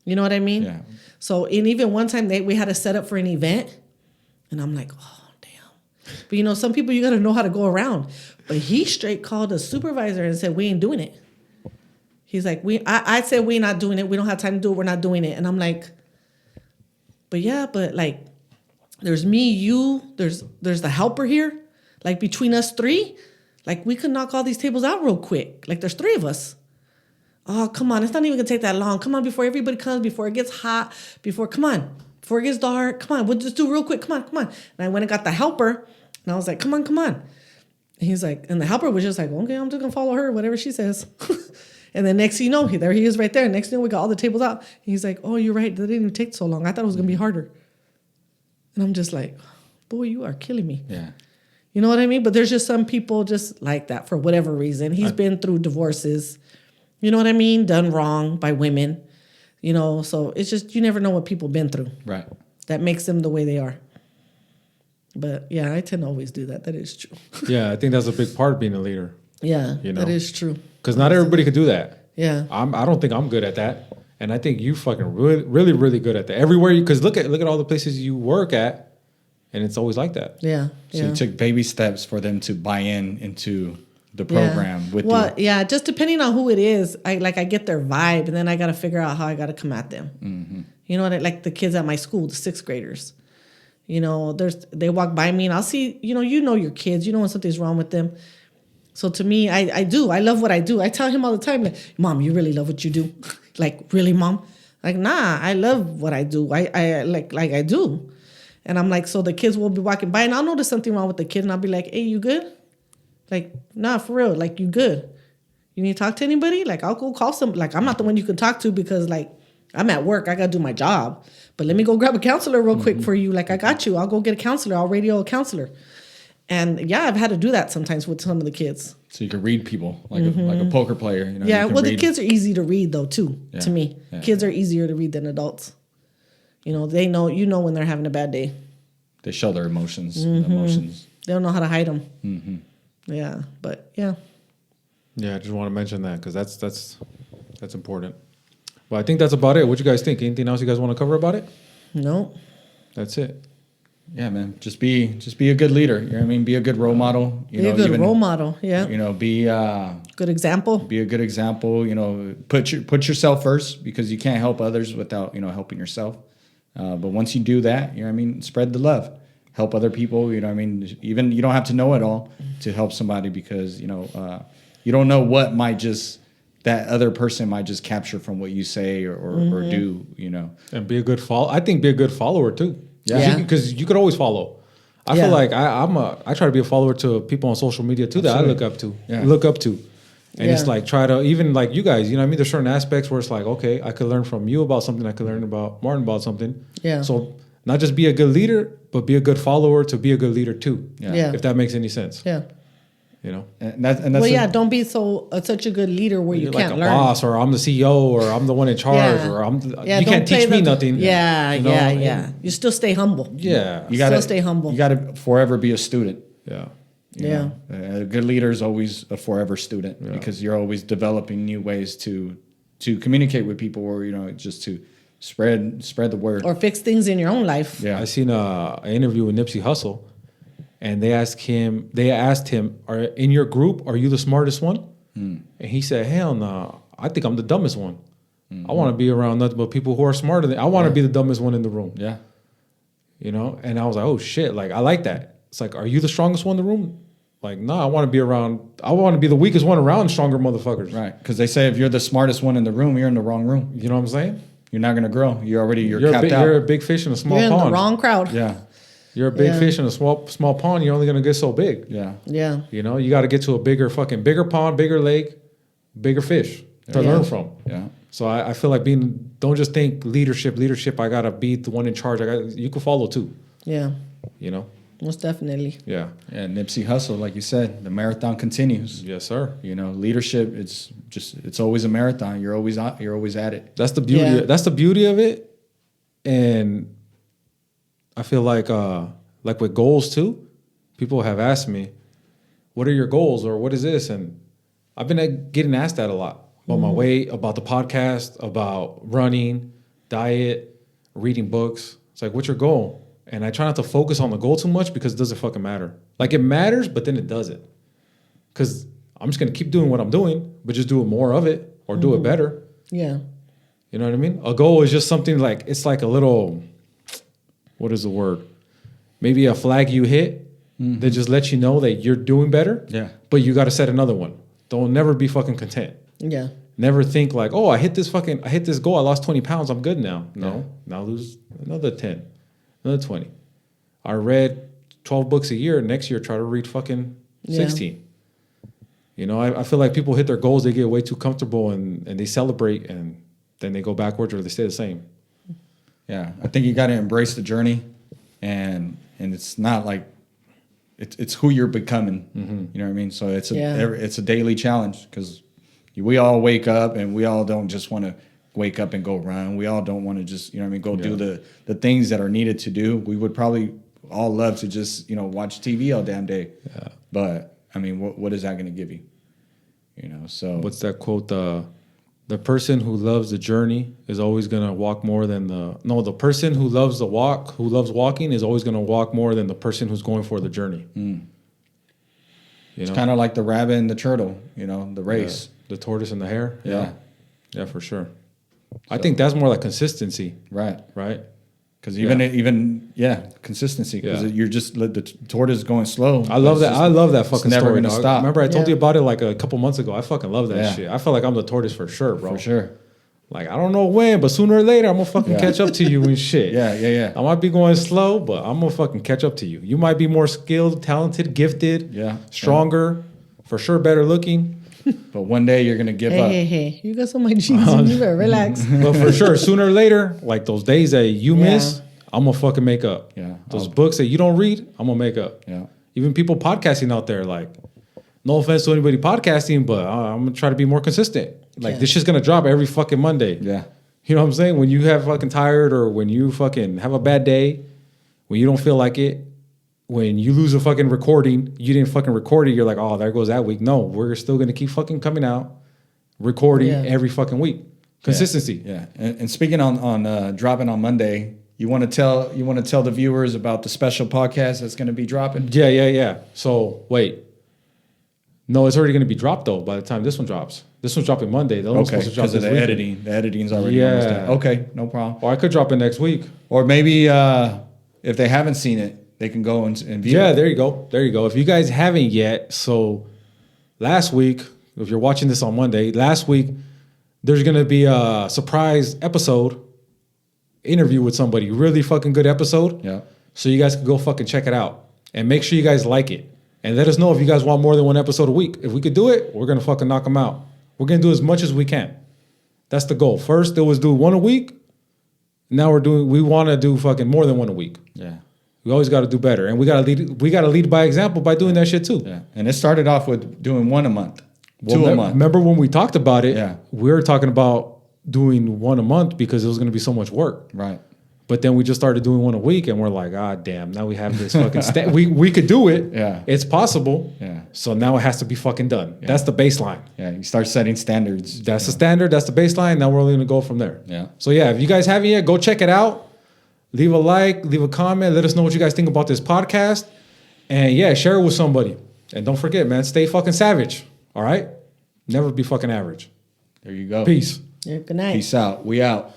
You know what I mean? Yeah. So, and even one time we had to set up for an event, and I'm like, oh damn. But some people you got to know how to go around. But he straight called a supervisor and said, we ain't doing it. He's like, I said we're not doing it. We don't have time to do it. We're not doing it. And I'm like, but like, there's me, you, there's the helper here. Like between us three, like we could knock all these tables out real quick. Like there's 3 of us. Oh, come on. It's not even gonna take that long. Come on, before everybody comes, before it gets hot, before it gets dark. Come on, we'll just do it real quick. Come on. And I went and got the helper, and I was like, come on. And he's like, and the helper was just like, okay, I'm just gonna follow her, whatever she says. And then next thing you know, there he is right there. Next thing we got all the tables out. He's like, oh, you're right. That didn't even take so long. I thought it was gonna be harder. And I'm just like, boy, you are killing me. Yeah. You know what I mean? But there's just some people just like that for whatever reason. He's been through divorces. You know what I mean? Done wrong by women. So it's just, you never know what people been through. Right. That makes them the way they are. But yeah, I tend to always do that. That is true. Yeah, I think that's a big part of being a leader. Yeah, You know. that is true. Because not everybody could do that. Yeah. I don't think I'm good at that. And I think you fucking really, really, really good at that. Everywhere because look at all the places you work at, and it's always like that. Yeah. So yeah. you took baby steps for them to buy into the Yeah. program with well, you. yeah, just depending on who it is, I get their vibe, and then I got to figure out how I got to come at them. Mm-hmm. You know what? Like the kids at my school, the 6th graders. They walk by me, and I'll see. You know your kids. You know when something's wrong with them. So to me, I do. I love what I do. I tell him all the time, like, Mom, you really love what you do? Like, really, Mom? Like, nah, I love what I do. I like I do. And I'm like, so the kids will be walking by, and I'll notice something wrong with the kid, and I'll be like, hey, you good? Like, nah, for real. Like, you good? You need to talk to anybody? Like, I'll go call some. Like, I'm not the one you can talk to because, like, I'm at work. I got to do my job. But let me go grab a counselor real quick for you. Like, I got you. I'll go get a counselor. I'll radio a counselor. And yeah, I've had to do that sometimes with some of the kids. So you can read people like a poker player. Yeah, you can well, the read- kids are easy to read though too. Yeah, To me, yeah, kids are easier to read than adults. They know when they're having a bad day. They show their emotions. Mm-hmm. Emotions. They don't know how to hide them. Yeah, but yeah, Yeah, I just want to mention that because that's important. Well, I think that's about it. What you guys think? Anything else you guys want to cover about it? no, That's it. Yeah, man. Just be a good leader. You know what I mean? Be a good role model. be a good role model. Yeah, Be good example. be a good example. Put yourself first because you can't help others without helping yourself. But once you do that, spread the love. Help other people. Even you don't have to know it all to help somebody because you don't know what that other person might just capture from what you say or do. And be a good follow. I think be a good follower too. Yeah. Because you could always follow. I Yeah. feel like I try to be a follower to people on social media too that I look up to. Yeah. And it's Yeah. like try to even like you guys, there's certain aspects where it's like, okay, I could learn from you about something, I could learn about Martin about something. Yeah. So not just be a good leader, but be a good follower to be a good leader too. Yeah. If that makes any sense. Yeah, And that's Well, yeah, don't be such a good leader where you You're can't like a learn. boss, or I'm the CEO, or I'm the one in charge, Yeah. or Yeah, you don't can't play teach me the- nothing. Yeah, you know? yeah. You still stay humble. Yeah. you gotta Still stay humble. You gotta forever be a student. Yeah. You know? A good leader is always a forever student because you're always developing new ways to communicate with people, or just to spread the word. Or fix things in your own life. Yeah. I seen an interview with Nipsey Hussle, and they asked him, "Are in your group, are you the smartest one?" And he said, "Hell no, I think I'm the dumbest one. I want to be around nothing but people who are smarter than. I want to be the dumbest one in the room." Yeah. And I was like, "Oh shit!" Like I like that. It's like, "Are you the strongest one in the room?" Like, no, I want to be around. I want to be the weakest one around stronger motherfuckers. Right. Because they say if you're the smartest one in the room, you're in the wrong room. You know what I'm saying? You're not gonna grow. You're You're capped out. You're a big fish in a small You're in pond. the wrong crowd. Yeah. You're a big Yeah. fish in a small pond. You're only gonna get so big. Yeah. Yeah. You got to get to a bigger pond, bigger lake, bigger fish to Yeah. learn from. Yeah. So I feel like don't just think leadership. I gotta be the one in charge. You can follow too. Yeah. Most definitely. Yeah. Yeah. Nipsey Hussle, like you said, the marathon continues. Yes, sir. Leadership. It's always a marathon. You're always at it. That's the beauty. Yeah. That's the beauty of it. And I feel like with goals too, people have asked me, "What are your goals?" or "What is this?" And I've been getting asked that a lot about my weight, about the podcast, about running, diet, reading books. It's like, what's your goal? And I try not to focus on the goal too much because it doesn't fucking matter. Like it matters, but then it doesn't. Because I'm just gonna keep doing what I'm doing, but just do more of it or do it better. Yeah. You know what I mean? A goal is just something like, it's like a little, what is the word? Maybe a flag you hit that just lets you know that you're doing better. Yeah. But you got to set another one. Don't never be fucking content. Yeah. Never think like, oh, I hit this goal. I lost 20 pounds. I'm good now. No, now lose another 10, another 20. I read 12 books a year. Next year, try to read fucking 16. I feel like people hit their goals. They get way too comfortable and they celebrate and then they go backwards or they stay the same. Yeah. I think you got to embrace the journey, and it's not like it's who you're becoming. You know what I mean? So it's a daily challenge because we all wake up and we all don't just want to wake up and go run. We all don't want to just, go do the things that are needed to do. We would probably all love to just, watch TV all damn day. Yeah. But I mean, what is that going to give you? So What's that quote? The person who loves the journey is always gonna walk more than the person who loves walking is always gonna walk more than the person who's going for the journey. It's kind of like the rabbit and the turtle, the race. The tortoise and the hare. Yeah. Yeah, for sure. I think that's more like consistency, Right. right? Because even consistency. Because Yeah. you're just the tortoise going slow. I love that. I love that fucking never story. gonna Dog. stop. Remember, I told Yeah. you about it like a couple months ago. I fucking love that Yeah. shit. I feel like I'm the tortoise for sure, bro. For sure. Like I don't know when, but sooner or later I'm gonna fucking Yeah. catch up to you and shit. Yeah. I might be going slow, but I'm gonna fucking catch up to you. You might be more skilled, talented, gifted, Yeah. stronger, for sure, better looking. But one day you're gonna give up. Hey. You got so much jeans and you better relax. But for sure, sooner or later, like those days that you Yeah. miss, I'm gonna fucking make up. Yeah. Those books that you don't read, I'm gonna make up. Yeah. Even people podcasting out there, like, no offense to anybody podcasting, but I'm gonna try to be more consistent. Like Yeah. this shit's gonna drop every fucking Monday. Yeah. You know what I'm saying? When you have fucking tired or when you fucking have a bad day, when you don't feel like it, when you lose a fucking recording, you didn't fucking record it, you're like, oh, there goes that week. No, we're still gonna keep fucking coming out, recording Yeah. every fucking week. Consistency. Yeah. And speaking on dropping on Monday, you want to tell the viewers about the special podcast that's going to be dropping? Yeah. So wait. No, it's already gonna be dropped though by the time this one drops. This one's dropping Monday. The other one's Okay, supposed to drop because of this the weekend. editing. The editing's already Yeah. almost done. Okay, no problem. Or I could drop it next week. Or maybe if they haven't seen it, they can go and view Yeah, it. there you go. There you go. If you guys haven't yet, so last week, if you're watching this on Monday, last week, there's going to be a surprise episode, interview with somebody, really fucking good episode. Yeah. So you guys can go fucking check it out and make sure you guys like it. And let us know if you guys want more than one episode a week. If we could do it, we're going to fucking knock them out. We're going to do as much as we can. That's the goal. First, it was do one a week. Now we want to do fucking more than one a week. Yeah. We always got to do better, and we got to lead by example by doing that shit too. Yeah. And it started off with doing one a month, Well, two a month. Remember when we talked about it? Yeah. We were talking about doing one a month because it was going to be so much work. Right. But then we just started doing one a week, and we're like, ah, damn! Now we have this fucking. We could do it. Yeah. It's possible. Yeah. So now it has to be fucking done. That's the baseline. Yeah. You start setting standards. That's the standard. That's the baseline. Now we're only gonna go from there. Yeah. So yeah, if you guys haven't yet, go check it out. Leave a like, leave a comment. Let us know what you guys think about this podcast, and yeah, share it with somebody. And don't forget, man, stay fucking savage. All right. Never be fucking average. There you go. Peace. Yeah, good night. Peace out. We out.